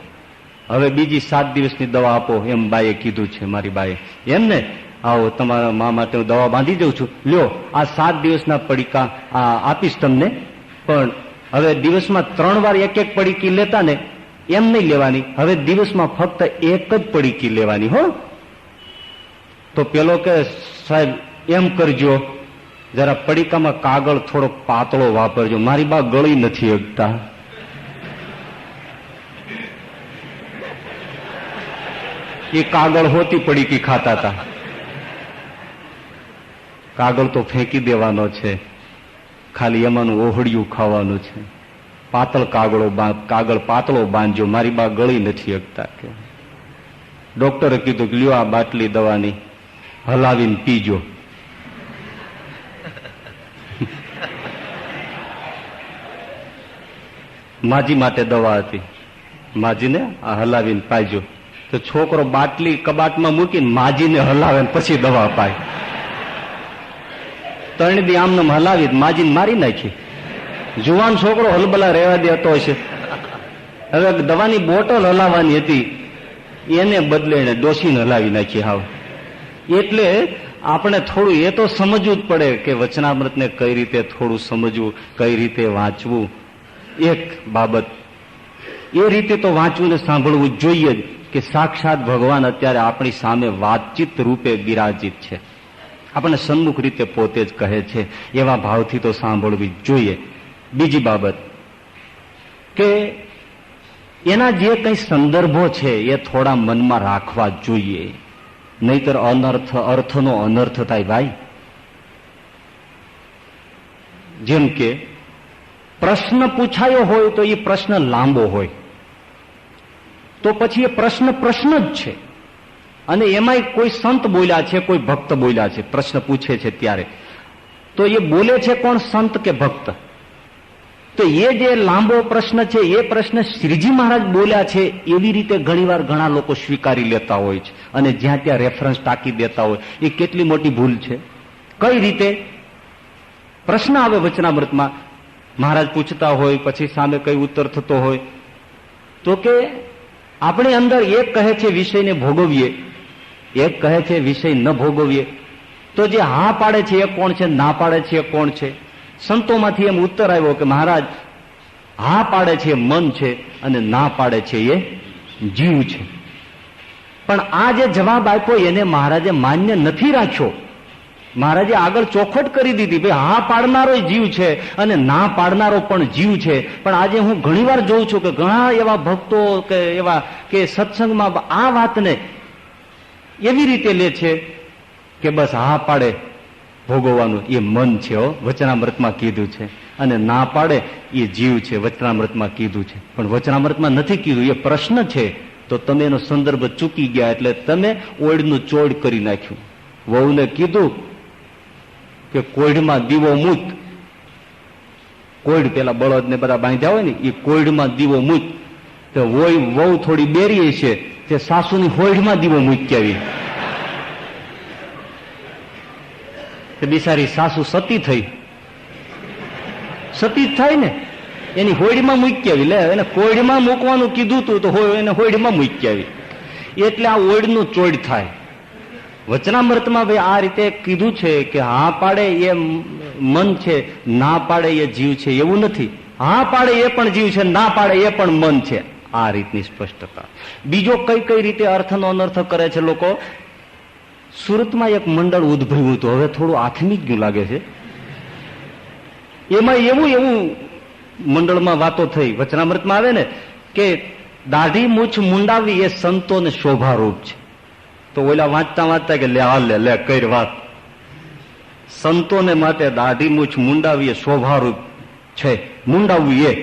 [SPEAKER 1] હવે બીજી 7 દિવસની દવા આપો, એમ બાએ કીધું છે, મારી બાએ. એમ ને, આવો તમારા મા માટે હું દવા બાંધી દઉં છું, લ્યો આ 7 દિવસના પડીકા આપીશ તમને, પણ હવે દિવસમાં 3 વાર એક એક પડીકી લેતા ને, એમ નહીં લેવાની, હવે દિવસમાં ફક્ત એક જ પડીકી લેવાની હો. તો પેલો કે સાહેબ એમ કરજો, જરા પડીકામાં કાગળ થોડો પાતળો વાપરજો, મારી બા ગળી નથી શકતા. એ કાગળ હોતી પડીકી ખાતા હતા. કાગળ તો ફેંકી દેવાનો છે, ખાલી એમાંનું ઓહળિયું ખાવાનું છે. કાગળ પાતળો બાંધજો, મારી બા ગળી નથી શકતા. કે ડોક્ટરે કીધું કે લ્યો આ બાટલી દવાની હલાવીને પીજો. માજી માટે દવા હતી, માજીને આ હલાવીને પાઈજો. તો છોકરો બાટલી કબાટમાં મૂકીને માજીને હલાવે પછી દવા પાય. 3 દી આમને હલાવી માજીને મારી નાખી. જુવાન છોકરો હલબલા રહેવા દેતો હશે. હવે દવાની બોટલ હલાવવાની હતી, એને બદલે એને ડોસીને હલાવી નાખી. હાવ એટલે આપણે થોડું એ તો સમજવું જ પડે કે વચનામૃતને કઈ રીતે થોડું સમજવું, કઈ રીતે વાંચવું. એક બાબત એ રીતે તો વાંચવું ને સાંભળવું જોઈએ જ કે સાક્ષાત ભગવાન અત્યારે આપણી સામે વાતચીત રૂપે બિરાજિત છે, આપણને સન્મુખ રીતે પોતે જ કહે છે, એવા ભાવથી તો સાંભળવી જોઈએ. બીજી બાબત કે એના જે કંઈ સંદર્ભો છે એ થોડા મનમાં રાખવા જોઈએ, નહીતર અર્થનો અનર્થ થાય ભાઈ. જેમ કે પ્રશ્ન પૂછાયો હોય તો એ પ્રશ્ન લાંબો હોય તો પછી એ પ્રશ્ન જ છે, અને એમાંય કોઈ સંત બોલ્યા છે, કોઈ ભક્ત બોલ્યા છે. પ્રશ્ન પૂછે છે ત્યારે તો એ બોલે છે કોણ, સંત કે ભક્ત? તો એ જે લાંબો પ્રશ્ન છે એ પ્રશ્ન શ્રીજી મહારાજ બોલ્યા છે એવી રીતે ઘણીવાર ઘણા લોકો સ્વીકારી લેતા હોય છે, અને જ્યાં ત્યાં રેફરન્સ ટાંકી દેતા હોય. એ કેટલી મોટી ભૂલ છે. કઈ રીતે? પ્રશ્ન આવે વચનામૃતમાં, મહારાજ પૂછતા હોય, પછી સામે કઈ ઉત્તર થતો હોય, તો કે આપણી અંદર એક કહે છે વિષયને ભોગવીએ, એક કહે છે વિષય ન ભોગવીએ. તો જે હા પાડે છે એ કોણ છે, ના પાડે છે એ કોણ છે? સંતોમાંથી એમ ઉત્તર આવ્યો કે મહારાજ હા પાડે છે એ મન છે અને ના પાડે છે એ જીવ છે. પણ આ જે જવાબ આપ્યો એને મહારાજે માન્ય નથી રાખ્યો. મહારાજે આગળ ચોખવટ કરી દીધી, ભાઈ હા પાડનારો જીવ છે અને ના પાડનારો પણ જીવ છે. પણ આજે હું ઘણીવાર જોઉં છું કે ઘણા એવા ભક્તો કે એવા કે સત્સંગમાં આ વાતને એવી રીતે લે છે કે બસ હા પાડે ભોગવવાનું એ મન છે, વચનામૃતમાં કીધું છે, અને ના પાડે એ જીવ છે, વચનામૃતમાં કીધું છે. પણ વચનામૃતમાં નથી કીધું, એ પ્રશ્ન છે. તો તમે એનો સંદર્ભ ચૂકી ગયા, એટલે તમે ઓળનું ચોડ કરી નાખ્યું. વહુને કીધું કે કોઈડમાં દીવો મૂક, કોઈડ પેલા બળદ ને બધા બાંધ્યા હોય ને એ કોઈડમાં દીવો મૂક. તો વહુ થોડી બેરી છે તે સાસુની હોઈડમાં દીવો મૂકી આવી. બિચારી સાસુ સતી થઈ, સતી જ થાય ને, એની હોઈડમાં મૂકી આવી. લે એને કોઈડમાં મૂકવાનું કીધું તું તો એને હોઈડમાં મૂકી આવી. એટલે આ ઓઈડનું ચોડ થાય. વચનામૃતમાં ભાઈ આ રીતે કીધું છે કે હા પાડે એ મન છે, ના પાડે એ જીવ છે, એવું નથી. હા પાડે એ પણ જીવ છે, ના પાડે એ પણ મન છે. આ રીતની સ્પષ્ટતા. બીજો કઈ રીતે અર્થનો અનર્થ કરે છે લોકો. સુરતમાં એક મંડળ ઉદ્ભવ્યું હતું, હવે થોડું આથમી ગયું લાગે છે.
[SPEAKER 2] એમાં એવું એવું મંડળમાં વાતો થઈ, વચનામૃતમાં આવે ને કે દાઢી મૂછ મુંડાવી એ સંતોને શોભારૂપ છે. તો ઓલા વાંચતા વાંચતા કે લે કઈ વાત, સંતોને માટે દાઢી મૂછ મુંડાવી એ શોભારૂપ છે, મુંડાવવી એ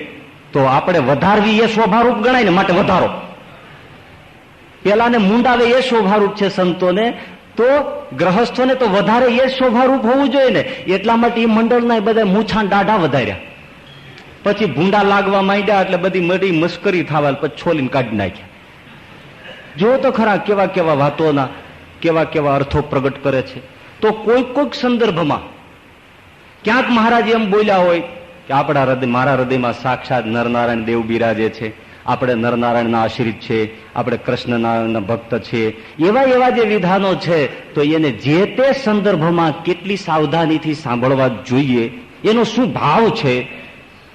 [SPEAKER 2] તો આપણે વધારવી એ શોભારૂપ ગણાય ને, માટે વધારો. પેલાને મુંડાવે એ શોભારૂપ છે સંતોને, તો ગ્રહસ્થોને તો વધારે એ શોભારૂપ હોવું જોઈએ ને. એટલા માટે એ મંડળના બધા મૂછાં દાઢા વધાર્યા, પછી ભૂંડા લાગવા માંડ્યા એટલે બધી મડી મસ્કરી થવા, પછી છોલીને કાઢી નાખ્યા. જો તો ખરા કેવા કેવા વાતોના કેવા કેવા અર્થો પ્રગટ કરે છે. તો કોઈક સંદર્ભમાં ક્યાંક મહારાજ એમ બોલ્યા હોય કે આપણા હૃદય, મારા હૃદયમાં સાક્ષાત નરનારાયણ દેવ બિરાજે છે, આપણે નરનારાયણના આશ્રિત છે, આપણે કૃષ્ણના ભક્ત છીએ, એવા જે વિધાનો છે તો એને જે તે સંદર્ભમાં કેટલી સાવધાનીથી સાંભળવા જોઈએ, એનો શું ભાવ છે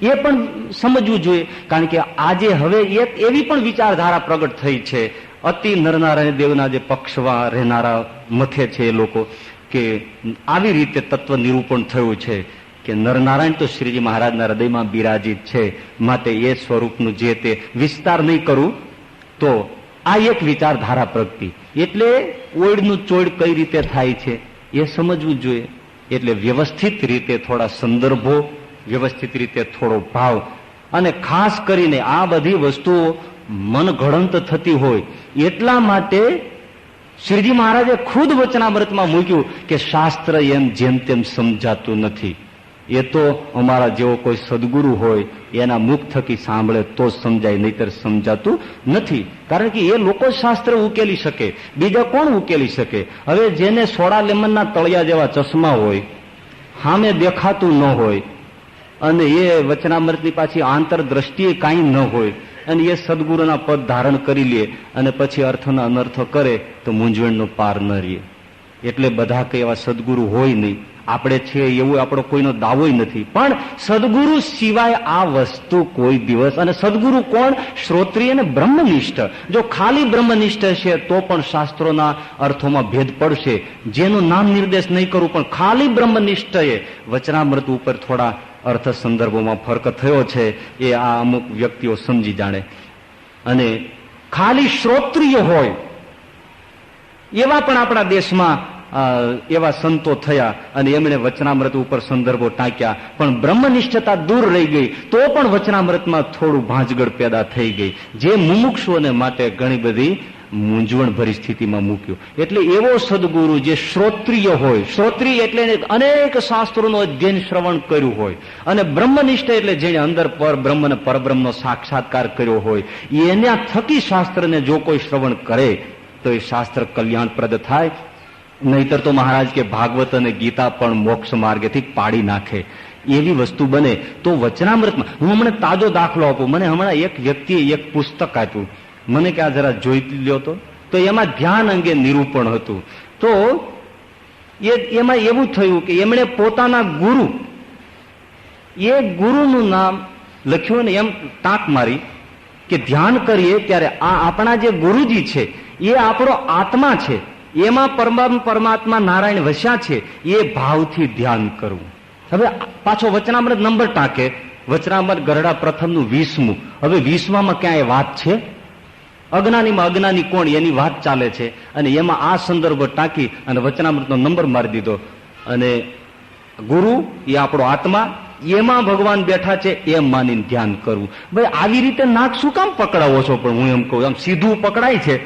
[SPEAKER 2] એ પણ સમજવું જોઈએ. કારણ કે આજે હવે એક એવી પણ વિચારધારા પ્રગટ થઈ છે, અતિ નરનારાયણ દેવના જે પક્ષમાં રહેનારા મથે છે એ લોકો, કે આવી રીતે તત્વ નિરૂપણ થયું છે કે નરનારાયણ તો શ્રીજી મહારાજના હૃદયમાં બિરાજિત છે, માટે એ સ્વરૂપનું જે તે વિસ્તાર નહીં કરું. તો આ એક વિચારધારા પ્રગટી. એટલે ઓળનું ચોડ કઈ રીતે થાય છે એ સમજવું જોઈએ. એટલે વ્યવસ્થિત રીતે થોડા સંદર્ભો, વ્યવસ્થિત રીતે થોડો ભાવ, અને ખાસ કરીને આ બધી વસ્તુઓ મનગળંત થતી હોય એટલા માટે શ્રીજી મહારાજે ખુદ વચનામૃતમાં મૂક્યું કે શાસ્ત્ર એમ જેમ તેમ સમજાતું નથી. એ તો અમારા જેવો કોઈ સદગુરુ હોય એના મુખ થકી સાંભળે તો સમજાય, નહીતર સમજાતું નથી. કારણ કે એ લોકો શાસ્ત્ર ઉકેલી શકે, બીજા કોણ ઉકેલી શકે? હવે જેને સોડા લેમનના તળિયા જેવા ચશ્મા હોય, સામે દેખાતું ન હોય, અને એ વચનામૃતની પાછી આંતરદ્રષ્ટિએ કાંઈ ન હોય, અને એ સદગુરુના પદ ધારણ કરી લે અને પછી અર્થના અનર્થ કરે તો મૂંઝવણનો પાર ન રહે. એટલે બધા કઈ એવા સદગુરુ હોય નહીં. આપણે છે એવું આપણો કોઈનો દાવો નથી, પણ સદગુરુ સિવાય આ વસ્તુ કોઈ દિવસ. અને સદગુરુ કોણ? શ્રોત્રિય અને બ્રહ્મનિષ્ઠ. જો ખાલી બ્રહ્મનિષ્ઠ છે તો પણ શાસ્ત્રોના અર્થોમાં ભેદ પડશે. જેનું નામ નિર્દેશ નહીં કરું, પણ ખાલી બ્રહ્મનિષ્ઠ એ વચનામૃત ઉપર થોડા અર્થ સંદર્ભોમાં ફરક થયો છે, એ આ અમુક વ્યક્તિઓ સમજી જાણે. અને ખાલી શ્રોત્રિય હોય એવા પણ આપણા દેશમાં એવા સંતો થયા અને એમણે વચનામૃત ઉપર સંદર્ભો ટાંક્યા, પણ બ્રહ્મનિષ્ઠતા દૂર રહી ગઈ તો પણ વચનામૃતમાં થોડું ભાંજગડ પેદા થઈ ગઈ, જે મુમુક્ષુઓને માટે ઘણી બધી મૂંઝવણ ભરી સ્થિતિમાં મૂક્યું. એટલે એવો સદગુરુ જે શ્રોત્રિય હોય, શ્રોત્રિય એટલે અનેક શાસ્ત્રોનું અધ્યયન શ્રવણ કર્યું હોય, અને બ્રહ્મનિષ્ઠ એટલે જેને અંદર પર બ્રહ્મ અને પરબ્રહ્મનો સાક્ષાત્કાર કર્યો હોય, એના થકી શાસ્ત્રને જો કોઈ શ્રવણ કરે તો એ શાસ્ત્ર કલ્યાણપ્રદ થાય. નહીતર તો મહારાજ કે ભાગવત અને ગીતા પણ મોક્ષ માર્ગેથી પાડી નાખે એવી વસ્તુ બને. તો વચનામૃતમાં હું હમણાં તાજો દાખલો આપું. મને હમણાં એક વ્યક્તિએ એક પુસ્તક આપ્યું, મને કે આ જરા જોઈ લ્યો તો એમાં ધ્યાન અંગે નિરૂપણ હતું. તો એમાં એવું થયું કે એમણે પોતાના ગુરુ, એ ગુરુનું નામ લખ્યું ને એમ ટાંક મારી કે ધ્યાન કરીએ ત્યારે આ આપણા જે ગુરુજી છે એ આપણો આત્મા છે, એમાં પરમાત્મા નારાયણ વસ્યા છે, એ ભાવથી ધ્યાન કરવું. હવે પાછો વચનામૃત નંબર ટાંકે, વચનામૃત ગરડા પ્રથમનું 20મું. હવે 20માં ક્યાંય વાત છે? અજ્ઞાનીમાં અજ્ઞાની કોણ એની વાત ચાલે છે, અને એમાં આ સંદર્ભ ટાંકી અને વચનામૃતનો નંબર મારી દીધો. અને ગુરુ એ આપણો આત્મા, એમાં ભગવાન બેઠા છે એમ માનીને ધ્યાન કરવું. ભાઈ આવી રીતે નાક શું કામ પકડાવો છો? પણ હું એમ કહું, આમ સીધું પકડાય છે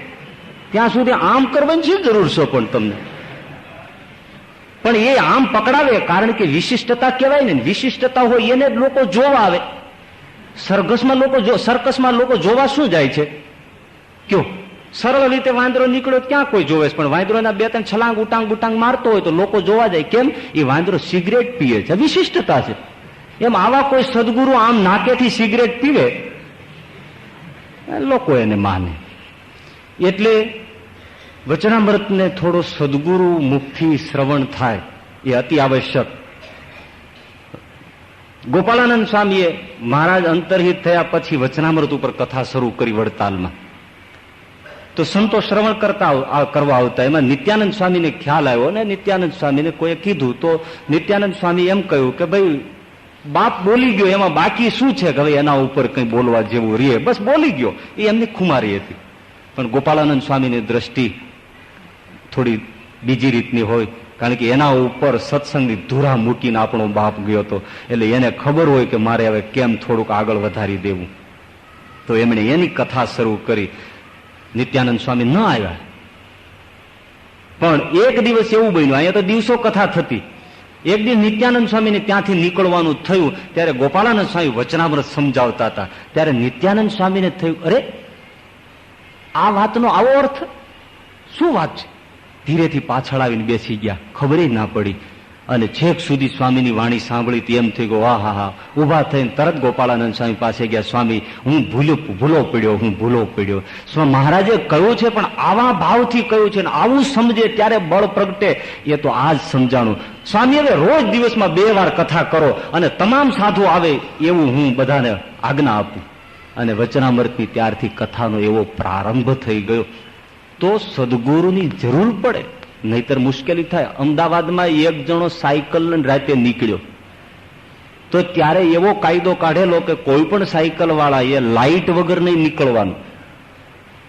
[SPEAKER 2] ત્યાં સુધી આમ કરવાની શું જરૂર છે? પણ તમને પણ એ આમ પકડાવે, કારણ કે વિશિષ્ટતા કહેવાય ને, વિશિષ્ટતા હોય એને જ લોકો જોવા આવે. સર્કસમાં લોકો જોવા શું જાય છે? કયો સરળ રીતે વાંદરો નીકળ્યો ક્યાં કોઈ જોવે છે? પણ વાંદરોના 2-3 છલાંગ ઉટાંગ બુટાંગ મારતો હોય તો લોકો જોવા જાય. કેમ? એ વાંદરો સિગરેટ પીએ છે, વિશિષ્ટતા છે. એમ આવા કોઈ સદગુરુ આમ નાકેથી સિગરેટ પીવે, લોકો એને માને. એટલે વચનામૃતને થોડો સદગુરુ મુખથી શ્રવણ થાય એ અતિ આવશ્યક. ગોપાળાનંદ સ્વામીએ મહારાજ અંતર્હિત થયા પછી વચનામૃત ઉપર કથા શરૂ કરી વડતાલમાં. તો સંતો શ્રવણ કરવા આવતા. એમાં નિત્યાનંદ સ્વામીને ખ્યાલ આવ્યો, અને નિત્યાનંદ સ્વામીને કોઈએ કીધું તો નિત્યાનંદ સ્વામી એમ કહ્યું કે ભાઈ બાપ બોલી ગયો, એમાં બાકી શું છે કે હવે એના ઉપર કઈ બોલવા જેવું રે, બસ બોલી ગયો. એ એમની ખુમારી હતી. પણ ગોપાળાનંદ સ્વામીની દ્રષ્ટિ થોડી બીજી રીતની હોય, કારણ કે એના ઉપર સત્સંગની ધૂરા મૂકીને આપણો બાપ ગયો હતો, એટલે એને ખબર હોય કે મારે હવે કેમ થોડુંક આગળ વધારી દેવું. તો એમણે એની કથા શરૂ કરી. નિત્યાનંદ સ્વામી ન આવ્યા, પણ એક દિવસ એવું બન્યું, અહીંયા તો દિવસો કથા થતી, એક દિવસ નિત્યાનંદ સ્વામીને ત્યાંથી નીકળવાનું થયું, ત્યારે ગોપાળાનંદ સ્વામી વચનામૃત સમજાવતા હતા. ત્યારે નિત્યાનંદ સ્વામીને થયું, અરે આ વાતનો આવો અર્થ શું વાત છે? ધીરેથી પાછળ આવીને બેસી ગયા, ખબર ના પડી. અને છેક સુધી સ્વામીની વાણી સાંભળી એમ થઈ ગયો, હા હા. ઉભા થઈને તરત ગોપાળાનંદ સ્વામી પાસે ગયા, સ્વામી હું ભૂલો પડ્યો. મહારાજે કહ્યું છે પણ આવા ભાવથી કહ્યું છે, આવું સમજે ત્યારે બળ પ્રગટે, એ તો આજ સમજાણું. સ્વામી હવે રોજ દિવસમાં 2 વાર કથા કરો અને તમામ સાધુ આવે એવું હું બધાને આજ્ઞા આપું. અને વચનામૃતની ત્યારથી કથાનો એવો પ્રારંભ થઈ ગયો. તો સદગુરુની જરૂર પડે, નહીતર મુશ્કેલી થાય. અમદાવાદમાં એક જણો સાયકલ રાતે નીકળ્યો, તો ત્યારે એવો કાયદો કાઢેલો કે કોઈ પણ સાયકલ વાળા એ લાઇટ વગર નહીં નીકળવાનું.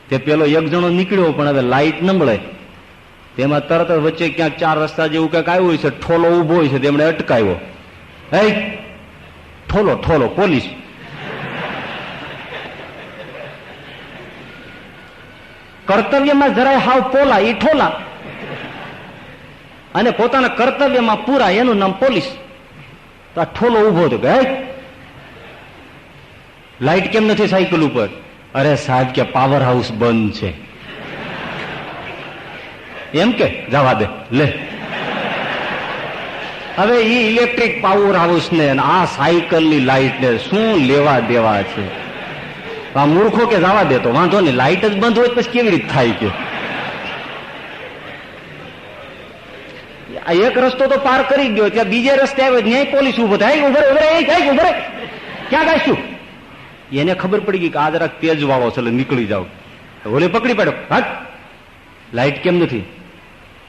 [SPEAKER 2] તે પેલો એક જણો નીકળ્યો, પણ હવે લાઇટ ન મળે, તેમાં તરત જ વચ્ચે ક્યાંક 4 રસ્તા જેવું ક્યાંક આવ્યું છે, ઠોલો ઉભો હોય છે, તેમણે અટકાવ્યો. ઠોલો પોલીસ. કર્તવ્યમાં જરાય હાવ પોલા, એ ઠોલા, અને પોતાના કર્તવ્યમાં પૂરા, એનું નામ પોલીસ. તો આ ઠોલો ઉભો હતો કે લાઈટ કેમ નથી સાયકલ ઉપર? અરે સાહેબ કે પાવર હાઉસ બંધ છે. એમ કે જવા દે, લે. હવે ઈ ઇલેક્ટ્રિક પાવર હાઉસ ને આ સાયકલ ની લાઈટ ને શું લેવા દેવા છે? આ મૂર્ખો કે જવા દે, તો વાંધો નહીં, લાઈટ જ બંધ હોય પછી કેવી રીતે થાય કે? એક રસ્તો તો પાર કરી ગયો, ત્યાં બીજે રસ્તે આવ્યો, ન્યાય પોલીસ ઉભો થાય, ઉભરે ક્યાં ગાઈશું? એને ખબર પડી ગઈ કે આ જરાક તેજ વાળો છે, એટલે નીકળી જાવ. ઓલે પકડી પાડ્યો, હાટ લાઈટ કેમ નથી?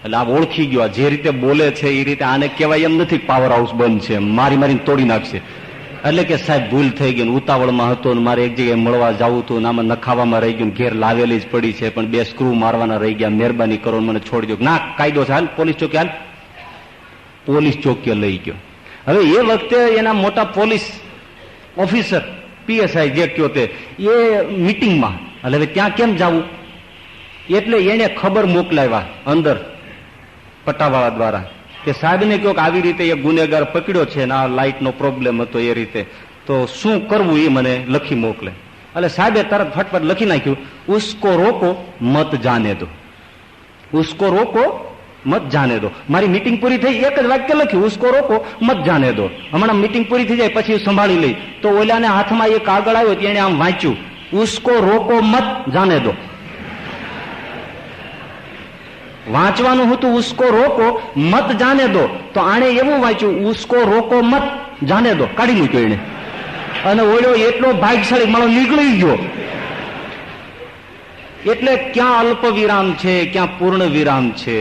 [SPEAKER 2] એટલે આ ઓળખી ગયો, જે રીતે બોલે છે એ રીતે આને કહેવાય એમ નથી પાવર હાઉસ બંધ છે, મારીને તોડી નાખશે. એટલે કે સાહેબ ભૂલ થઈ ગઈ, ઉતાવળમાં હતો ને મારે એક જગ્યાએ મળવા જવું હતું, આમાં નખાવામાં રહી ગયું, ઘેર લાવેલી જ પડી છે, પણ 2 સ્ક્રૂ મારવાના રહી ગયા, મહેરબાની કરો મને છોડી દો. ના, કાયદો છે, હાલ પોલીસ ચોકી હાલ. પોલીસ ચોકીએ લઈ ગયો. હવે એ વખતે એના મોટા પોલીસ ઓફિસર PSI જે કયો તે એ મીટિંગમાં, એટલે હવે ત્યાં કેમ જવું? એટલે એને ખબર મોકલાવ્યા અંદર પટ્ટાવાળા દ્વારા કે સાહેબને કહો કે આવી રીતે એક ગુનેગાર પકડ્યો છે ને આ લાઇટનો પ્રોબ્લેમ હતો, એ રીતે તો શું કરવું એ મને લખી મોકલે. એટલે સાહેબે તરત ફટફટ લખી નાખ્યું, ઉસકો રોકો મત જાને દો, ઉસકો રોકો મત જાને દો. મારી મીટિંગ પૂરી થઈ, એક જ વાક્ય લખ્યું, ઉસકો રોકો મત જાને દો. હમણાં મીટિંગ પૂરી થઈ જાય પછી સંભાળી લઈ. તો ઓલાને હાથમાં એક કાગળ આવ્યો, એને આમ વાંચ્યું, ઉસકો રોકો મત જાને દો. વાંચવાનું હતું ઉસકો રોકો મત જાને દો, તો આણે એવું વાંચ્યું, ઉસકો રોકો મત જાને દો, કાઢી મૂક્યો એને. અને ઓલો એટલો ભાગશાળી માણો નીકળી ગયો. એટલે ક્યાં અલ્પ વિરામ છે, ક્યાં પૂર્ણ વિરામ છે,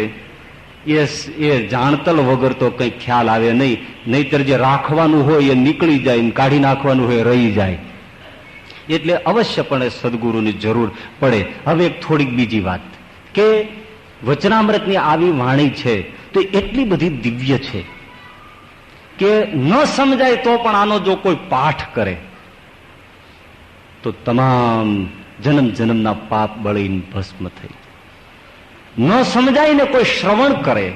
[SPEAKER 2] એ જાણતલ વગર તો કઈ ખ્યાલ આવે નહીં. નહીતર જે રાખવાનું હોય એ નીકળી જાય, કાઢી નાખવાનું હોય રહી જાય. એટલે અવશ્યપણે સદગુરુની જરૂર પડે. હવે એક થોડીક બીજી વાત કે વચનામૃતની આવી વાણી છે તો એટલી બધી દિવ્ય છે કે ન સમજાય તો પણ આનો જો કોઈ પાઠ કરે તો તમામ જન્મ જન્મના પાપ બળીને ભસ્મ થઈ. ન સમજાય ને કોઈ શ્રવણ કરે,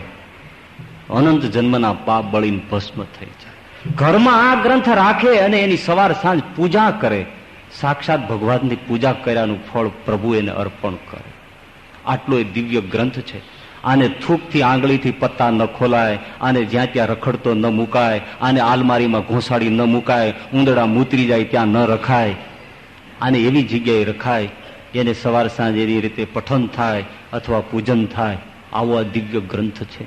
[SPEAKER 2] અનંત જન્મના પાપ બળીને ભસ્મ થઈ જાય. ઘરમાં આ ગ્રંથ રાખે અને એની સવાર સાંજ પૂજા કરે, સાક્ષાત ભગવાનની પૂજા કર્યાનું ફળ પ્રભુ એને અર્પણ કરે. આટલો એ દિવ્ય ગ્રંથ છે. આને થૂકથી આંગળીથી પત્તા ન ખોલાય, આને જ્યાં ત્યાં રખડતો ન મુકાય, આને આલમારીમાં ઘોસાડી ન મુકાય, ઉંદરડા મૂતરી જાય ત્યાં ન રખાય, આને એવી જગ્યાએ રખાય, એને સવાર સાંજ એવી રીતે પઠન થાય અથવા પૂજન થાય. આવો આ દિવ્ય ગ્રંથ છે.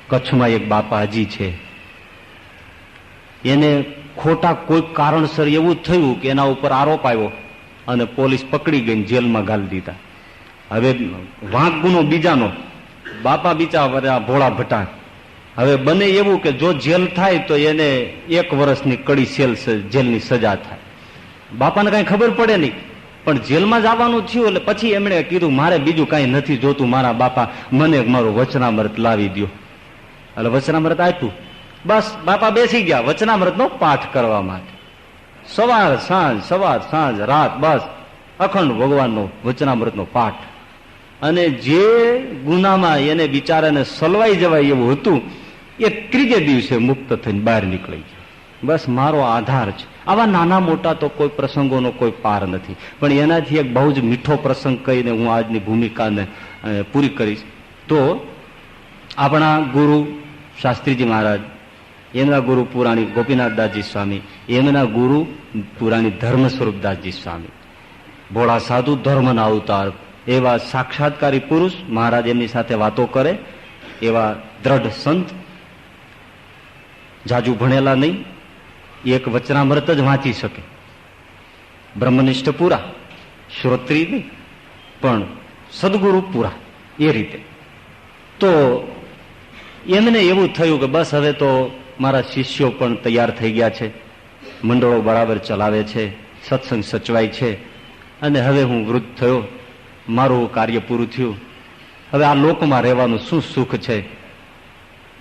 [SPEAKER 2] કચ્છમાં એક બાપાજી છે, એને ખોટા કોઈ કારણસર એવું થયું કે એના ઉપર આરોપ આવ્યો અને પોલીસ પકડી ગઈ, જેલમાં ઘાલી દીધા. હવે વાંક ગુનો બીજાનો, બાપા બીચા ભોળા ભટા હવે બને એવું કે જો જેલ થાય તો એને 1 વર્ષની કડી જેલની સજા થાય. બાપાને કઈ ખબર પડે નહીં, પણ જેલમાં જવાનું થયું એટલે પછી એમણે કીધું મારે બીજું કઈ નથી જોતું, મારા બાપા મને મારું વચનામૃત લાવી દો. એટલે વચનામૃત આપ્યું. બસ બાપા બેસી ગયા વચનામૃતનો પાઠ કરવા માટે. સવાર સાંજ રાત બસ અખંડ ભગવાનનો વચનામૃતનો પાઠ. અને જે ગુનામાં એને બિચારાને સલવાઈ જવાય એવું હતું એ ત્રીજે દિવસે મુક્ત થઈને બહાર નીકળી ગયો. બસ મારો આધાર છે. આવા નાના મોટા તો કોઈ પ્રસંગોનો કોઈ પાર નથી, પણ એનાથી એક બહુ જ મીઠો પ્રસંગ કહીને હું આજની ભૂમિકાને પૂરી કરીશ. તો આપણા ગુરુ શાસ્ત્રીજી મહારાજ, એમના ગુરુ પુરાણી ગોપીનાથદાસજી સ્વામી, એમના ગુરુ પુરાણી ધર્મ સ્વરૂપદાસજી સ્વામી, ભોળા સાધુ ધર્મના અવતાર, એવા સાક્ષાત્કારી પુરુષ. મહારાજ એમની સાથે વાતો કરે એવા દ્રઢ સંત, જાજુ ભણેલા નહીં, એક વચનામૃત જ વાંચી શકે, બ્રહ્મનિષ્ઠ પૂરા, શ્રોત્રી નહીં પણ સદગુરુ પૂરા, એ રીતે. તો એમને એવું થયું કે બસ હવે તો મારા શિષ્યો પણ તૈયાર થઈ ગયા છે, મંડળો બરાબર ચલાવે છે, સત્સંગ સચવાય છે, અને હવે હું વૃદ્ધ થયો, મારું કાર્ય પૂરું થયું, હવે આ લોકમાં રહેવાનું શું સુખ છે,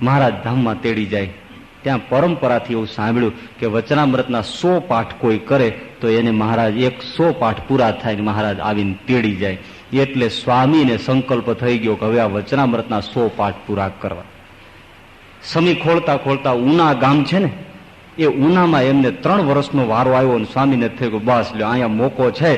[SPEAKER 2] મહારાજ ધામમાં તેડી જાય. ત્યાં પરંપરાથી એવું સાંભળ્યું કે વચનામૃતના 100 પાઠ કોઈ કરે તો એને મહારાજ 100 પાઠ પૂરા થાય, મહારાજ આવીને તેડી જાય. એટલે સ્વામીને સંકલ્પ થઈ ગયો કે હવે આ વચનામૃતના 100 પાઠ પૂરા કરવા. સમી ખોલતા ખોલતા ઉના ગામ છે ને, એ ઉનામાં એમને 3 વર્ષનો વારો આવ્યો અને સ્વામીને થયું કે બસ લ્યો અહીંયા મોકો છે,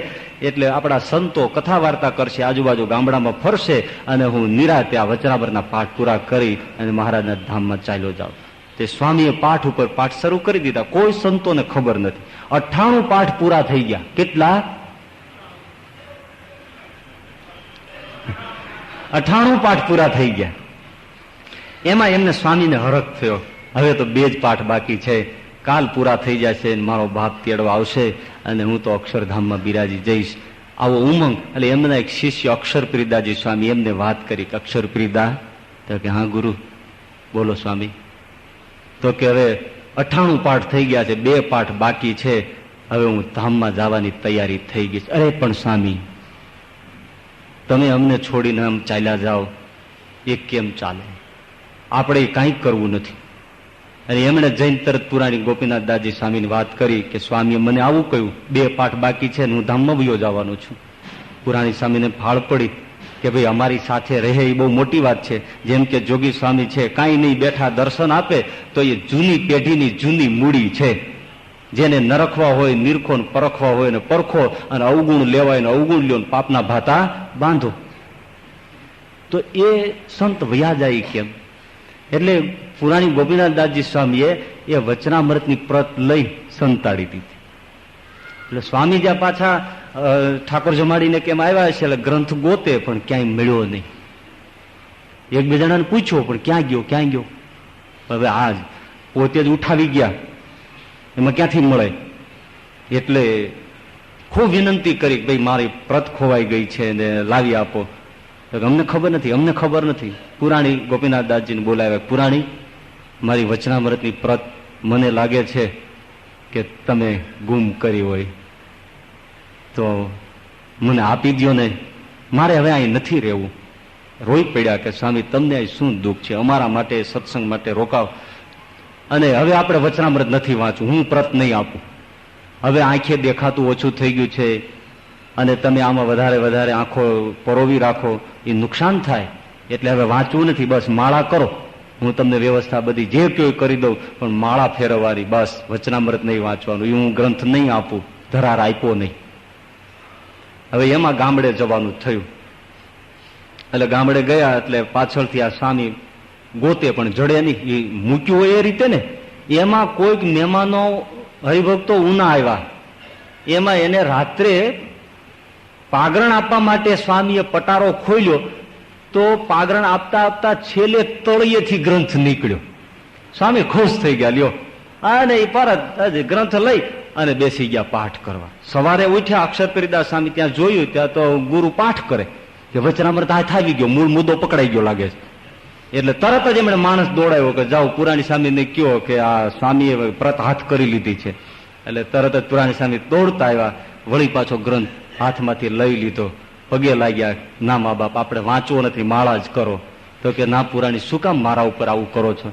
[SPEAKER 2] એટલે આપણા સંતો કથા વાર્તા કરશે, આજુબાજુ ગામડામાં ફરશે, અને હું નિરાતે આ વચનામૃતના પાઠ પૂરા કરી અને મહારાજના ધામમાં ચાલ્યો જાઉં. તે સ્વામીએ પાઠ ઉપર પાઠ શરૂ કરી દીધા. કોઈ સંતોને ખબર નથી. 98 પાઠ પૂરા થઈ ગયા. કેટલા? 98 પાઠ પૂરા થઈ ગયા. એમાં એમને સ્વામીને હરખ થયો, હવે તો 2 જ પાઠ બાકી છે, કાલ પૂરા થઈ જશે, મારો બાપ તેડવા આવશે અને હું તો અક્ષરધામમાં બિરાજી જઈશ. આવો ઉમંગ. એટલે એમના એક શિષ્ય અક્ષરપ્રિદાજી સ્વામી એમને વાત કરી કે અક્ષરપ્રિદા, તો કે હા ગુરુ બોલો સ્વામી. તો કે હવે 98 પાઠ થઈ ગયા છે, 2 પાઠ બાકી છે, હવે હું ધામમાં જવાની તૈયારી થઈ ગઈ છે. અરે પણ સ્વામી તમે અમને છોડીને આમ ચાલ્યા જાઓ એ કેમ ચાલે? આપણે કાંઈ કરવું નથી. અને એમણે જૈન તરત પુરાણી ગોપીનાથદાસજી સ્વામીની વાત કરી કે સ્વામીએ મને આવું કહ્યું, 2 પાઠ બાકી છે ને હું ધામમાં વયો જવાનો છું. પુરાણી સ્વામીને ફાળ પડી કે ભાઈ અમારી સાથે રહે એ બહુ મોટી વાત છે. જેમ કે જોગી સ્વામી છે, કાંઈ નહીં બેઠા દર્શન આપે તો એ જૂની પેઢીની જૂની મૂડી છે, જેને નરખવા હોય નિરખો, પરખવા હોય ને પરખો, અને અવગુણ લેવાય ને અવગુણ લ્યો, પાપના ભાતા બાંધો. તો એ સંત વયા જાય કેમ? એટલે પુરાણી ગોપીનાથદાસજી સ્વામીએ એ વચનામૃતની પ્રત લઈ સંતાડી દીધી. એટલે સ્વામી જ્યાં પાછા ઠાકોર જમાડીને કેમ આવ્યા છે, એટલે ગ્રંથ ગોતે પણ ક્યાંય મળ્યો નહીં. એકબીજાને પૂછ્યો પણ ક્યાં ગયો. હવે આજ પોતે જ ઉઠાવી ગયા, એમાં ક્યાંથી મળે? એટલે ખૂબ વિનંતી કરી કે ભાઈ મારી પ્રત ખોવાઈ ગઈ છે ને લાવી આપો. અમને ખબર નથી. પુરાણી ગોપીનાથદાસજીને બોલાવ્યા. પુરાણી, મારી વચનામૃતની પ્રત મને લાગે છે કે તમે ગુમ કરી હોય તો મને આપી દો ને, મારે હવે અહીં નથી રહેવું. રોઈ પડ્યા કે સ્વામી તમને અહીં શું દુઃખ છે, અમારા માટે સત્સંગ માટે રોકાવ, અને હવે આપણે વચનામૃત નથી વાંચવું, હું પ્રત નહીં આપું. હવે આંખે દેખાતું ઓછું થઈ ગયું છે, અને તમે આમાં વધારે આંખો પરોવી રાખો એ નુકસાન થાય, એટલે હવે વાંચવું નથી, બસ માળા કરો, હું તમને વ્યવસ્થા બધી જે કોઈ કરી દઉં, પણ માળા ફેરવવાની, બસ વચનામૃત નહીં વાંચવાનું, એ હું ગ્રંથ નહીં આપું, ધરાર આપ્યો નહીં. હવે એમાં ગામડે જવાનું થયું. એટલે ગામડે ગયા એટલે પાછળથી આ સ્વામી ગોતે પણ જડે નહીં, એ મૂક્યું હોય એ રીતે ને. એમાં કોઈક મહેમાનો હરિભક્તો ઉના આવ્યા, એમાં એને રાત્રે પાગરણ આપવા માટે સ્વામીએ પટારો ખોલ્યો, તો પાગરણ આપતા આપતા છેલ્લે તળિયેથી ગ્રંથ નીકળ્યો. સ્વામી ખુશ થઈ ગયા, લ્યો, અને એ પરત ગ્રંથ લઈ અને બેસી ગયા પાઠ કરવા. સવારે ઉઠ્યા અક્ષરપ્રિદાસ સ્વામી ત્યાં જોયું, ત્યાં તો ગુરુ પાઠ કરે કે વચનામૃત હાથ આવી ગયો, મૂળ મુદ્દો પકડાઈ ગયો લાગે છે. એટલે તરત જ એમણે માણસ દોડાયો કે જાઓ પુરાણી સ્વામીને કયો કે આ સ્વામીએ પ્રત હાથ કરી લીધી છે. એટલે તરત જ પુરાણી સ્વામી દોડતા આવ્યા, વળી પાછો ગ્રંથ હાથમાંથી લઈ લીધો, પગે લાગ્યા. ના મા બાપ, આપણે વાંચવો નથી, માળા જ કરો. તો કે ના પુરાણી, શું કામ મારા ઉપર આવું કરો છો?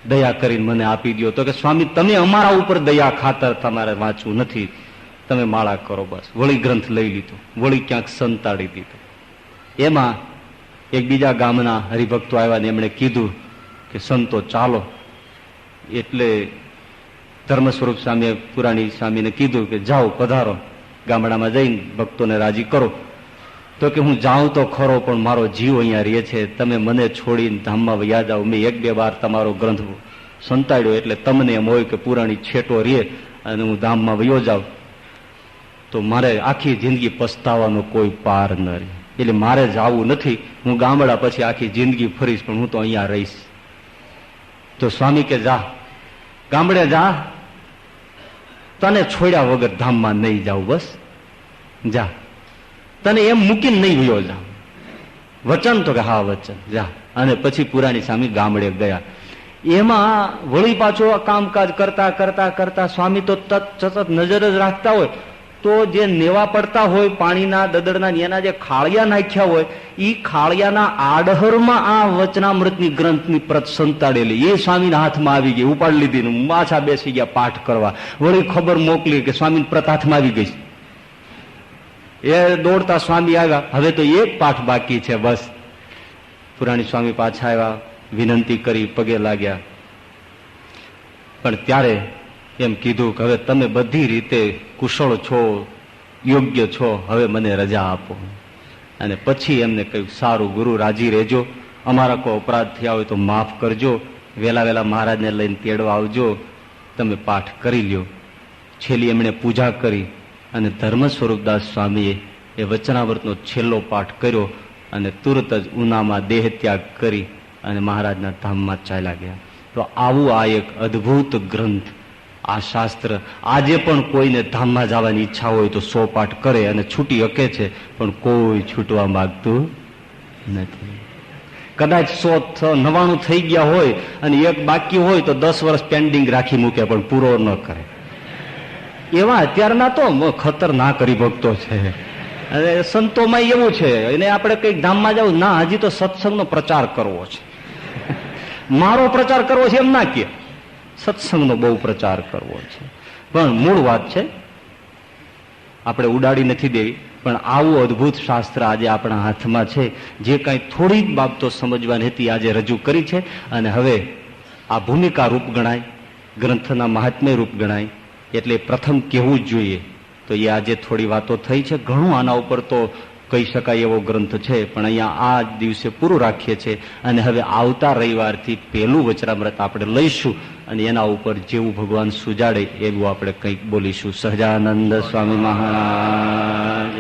[SPEAKER 2] દયા કરીને મને આપી દો. તો કે સ્વામી, તમે અમારા ઉપર દયા ખાતર તમારે વાંચવું નથી, તમે માળા કરો બસ. વળી ગ્રંથ લઈ લીધો, વળી ક્યાંક સંતાડી દીધો. એમાં એક બીજા ગામના હરિભક્તો આવ્યા ને એમણે કીધું કે સંતો ચાલો. એટલે ધર્મ સ્વરૂપ સ્વામીએ પુરાણી સ્વામીને કીધું કે જાઓ, પધારો, ગામડામાં જઈને ભક્તોને રાજી કરો. તો કે હું જાઉં તો ખરો, પણ મારો જીવ અહીંયા રહે છે, તમે મને છોડીને ધામમાં વયા જાઓ. મેં 1-2 વાર તમારો ગ્રંથ સંતાડ્યો એટલે તમને એમ હોય કે પુરાણી છેટો રહે અને હું ધામમાં વયો જાઉં, તો મારે આખી જિંદગી પસ્તાવાનો કોઈ પાર ન રહે. એટલે મારે જવું નથી, હું ગામડા પછી આખી જિંદગી ફરીશ, પણ હું તો અહીંયા રહીશ. તો સ્વામી કે જા, ગામડે જા, તને છોડ્યા વગર ધામમાં નહીં જાવ, બસ જા, તને એમ મૂકીને નહીં વયો જા. વચન? તો કે હા વચન, જા. અને પછી પુરાણી સ્વામી ગામડે ગયા. એમાં વળી પાછો કામકાજ કરતા કરતા કરતા સ્વામી તો સતત નજર જ રાખતા હોય, તો જે નેવા પડતા હોય પાણીના દદડના, એના જે ખાળિયા નાખ્યા હોય, એ ખાળિયાના આડહરમાં આ વચનામૃતની ગ્રંથની પ્રત સંતાડેલી એ સ્વામીના હાથમાં આવી ગઈ. ઉપાડી લીધી, પાછા બેસી ગયા પાઠ કરવા. વળી ખબર મોકલી કે સ્વામીની પ્રત હાથમાં આવી ગઈ. એ દોડતા સ્વામી આવ્યા, હવે તો એક પાઠ બાકી છે, બસ. પુરાણી સ્વામી પાછા આવ્યા, વિનંતી કરી, પગે લાગ્યા. પણ ત્યારે એમ કીધું કે હવે તમે બધી રીતે કુશળ છો, યોગ્ય છો, હવે મને રજા આપો. અને પછી એમને કહ્યું, સારું ગુરુ, રાજી રહેજો, અમારા કોઈ અપરાધ થયા હોય તો માફ કરજો, વહેલા વહેલા મહારાજને લઈને તેડવા આવજો, તમે પાઠ કરી લ્યો. છેલ્લી એમણે પૂજા કરી અને ધર્મ સ્વરૂપદાસ સ્વામીએ એ વચનામૃતનો છેલ્લો પાઠ કર્યો અને તુરત જ ઉનામાં દેહ ત્યાગ કરી અને મહારાજના ધામમાં ચાલ્યા ગયા. તો આવું આ એક અદ્ભુત ગ્રંથ, આ શાસ્ત્ર આજે પણ કોઈને ધામમાં જવાની ઈચ્છા હોય તો 100 પાઠ કરે અને છૂટી શકે છે, પણ કોઈ છૂટવા માંગતું નથી. કદાચ 199 થઈ ગયા હોય અને એક બાકી હોય તો 10 વર્ષ પેન્ડિંગ રાખી મૂકે, પણ પૂરો ન કરે. એવા અત્યારના તો ખતરનાક હરિભક્તો છે. અને સંતોમાં એવું છે, એને આપણે કઈક ધામમાં જવું ના, હજી તો સત્સંગનો પ્રચાર કરવો છે, મારો પ્રચાર કરવો છે એમ ના કે, સત્સંગનો બહુ પ્રચાર કરવો છે. પણ મૂળ વાત છે, આપણે ઉડાડી નથી દેવી. પણ આવું અદ્ભુત શાસ્ત્ર આજે આપણા હાથમાં છે, જે કાંઈ થોડીક બાબતો સમજવાની હતી આજે રજૂ કરી છે. અને હવે આ ભૂમિકા રૂપ ગણાય, ગ્રંથના મહાત્મ્ય રૂપ ગણાય, એટલે પ્રથમ કહેવું જ જોઈએ. તો એ આજે થોડી વાતો થઈ છે, ઘણું આના ઉપર તો કહી શકાય એવો ગ્રંથ છે, પણ અહીંયા આ દિવસે પૂરું રાખીએ છીએ. અને હવે આવતા રવિવારથી પહેલું વચનામૃત આપણે લઈશું અને એના ઉપર જેવું ભગવાન સુજાડે એવું આપણે કંઈક બોલીશું. સહજાનંદ સ્વામી મહારાજ.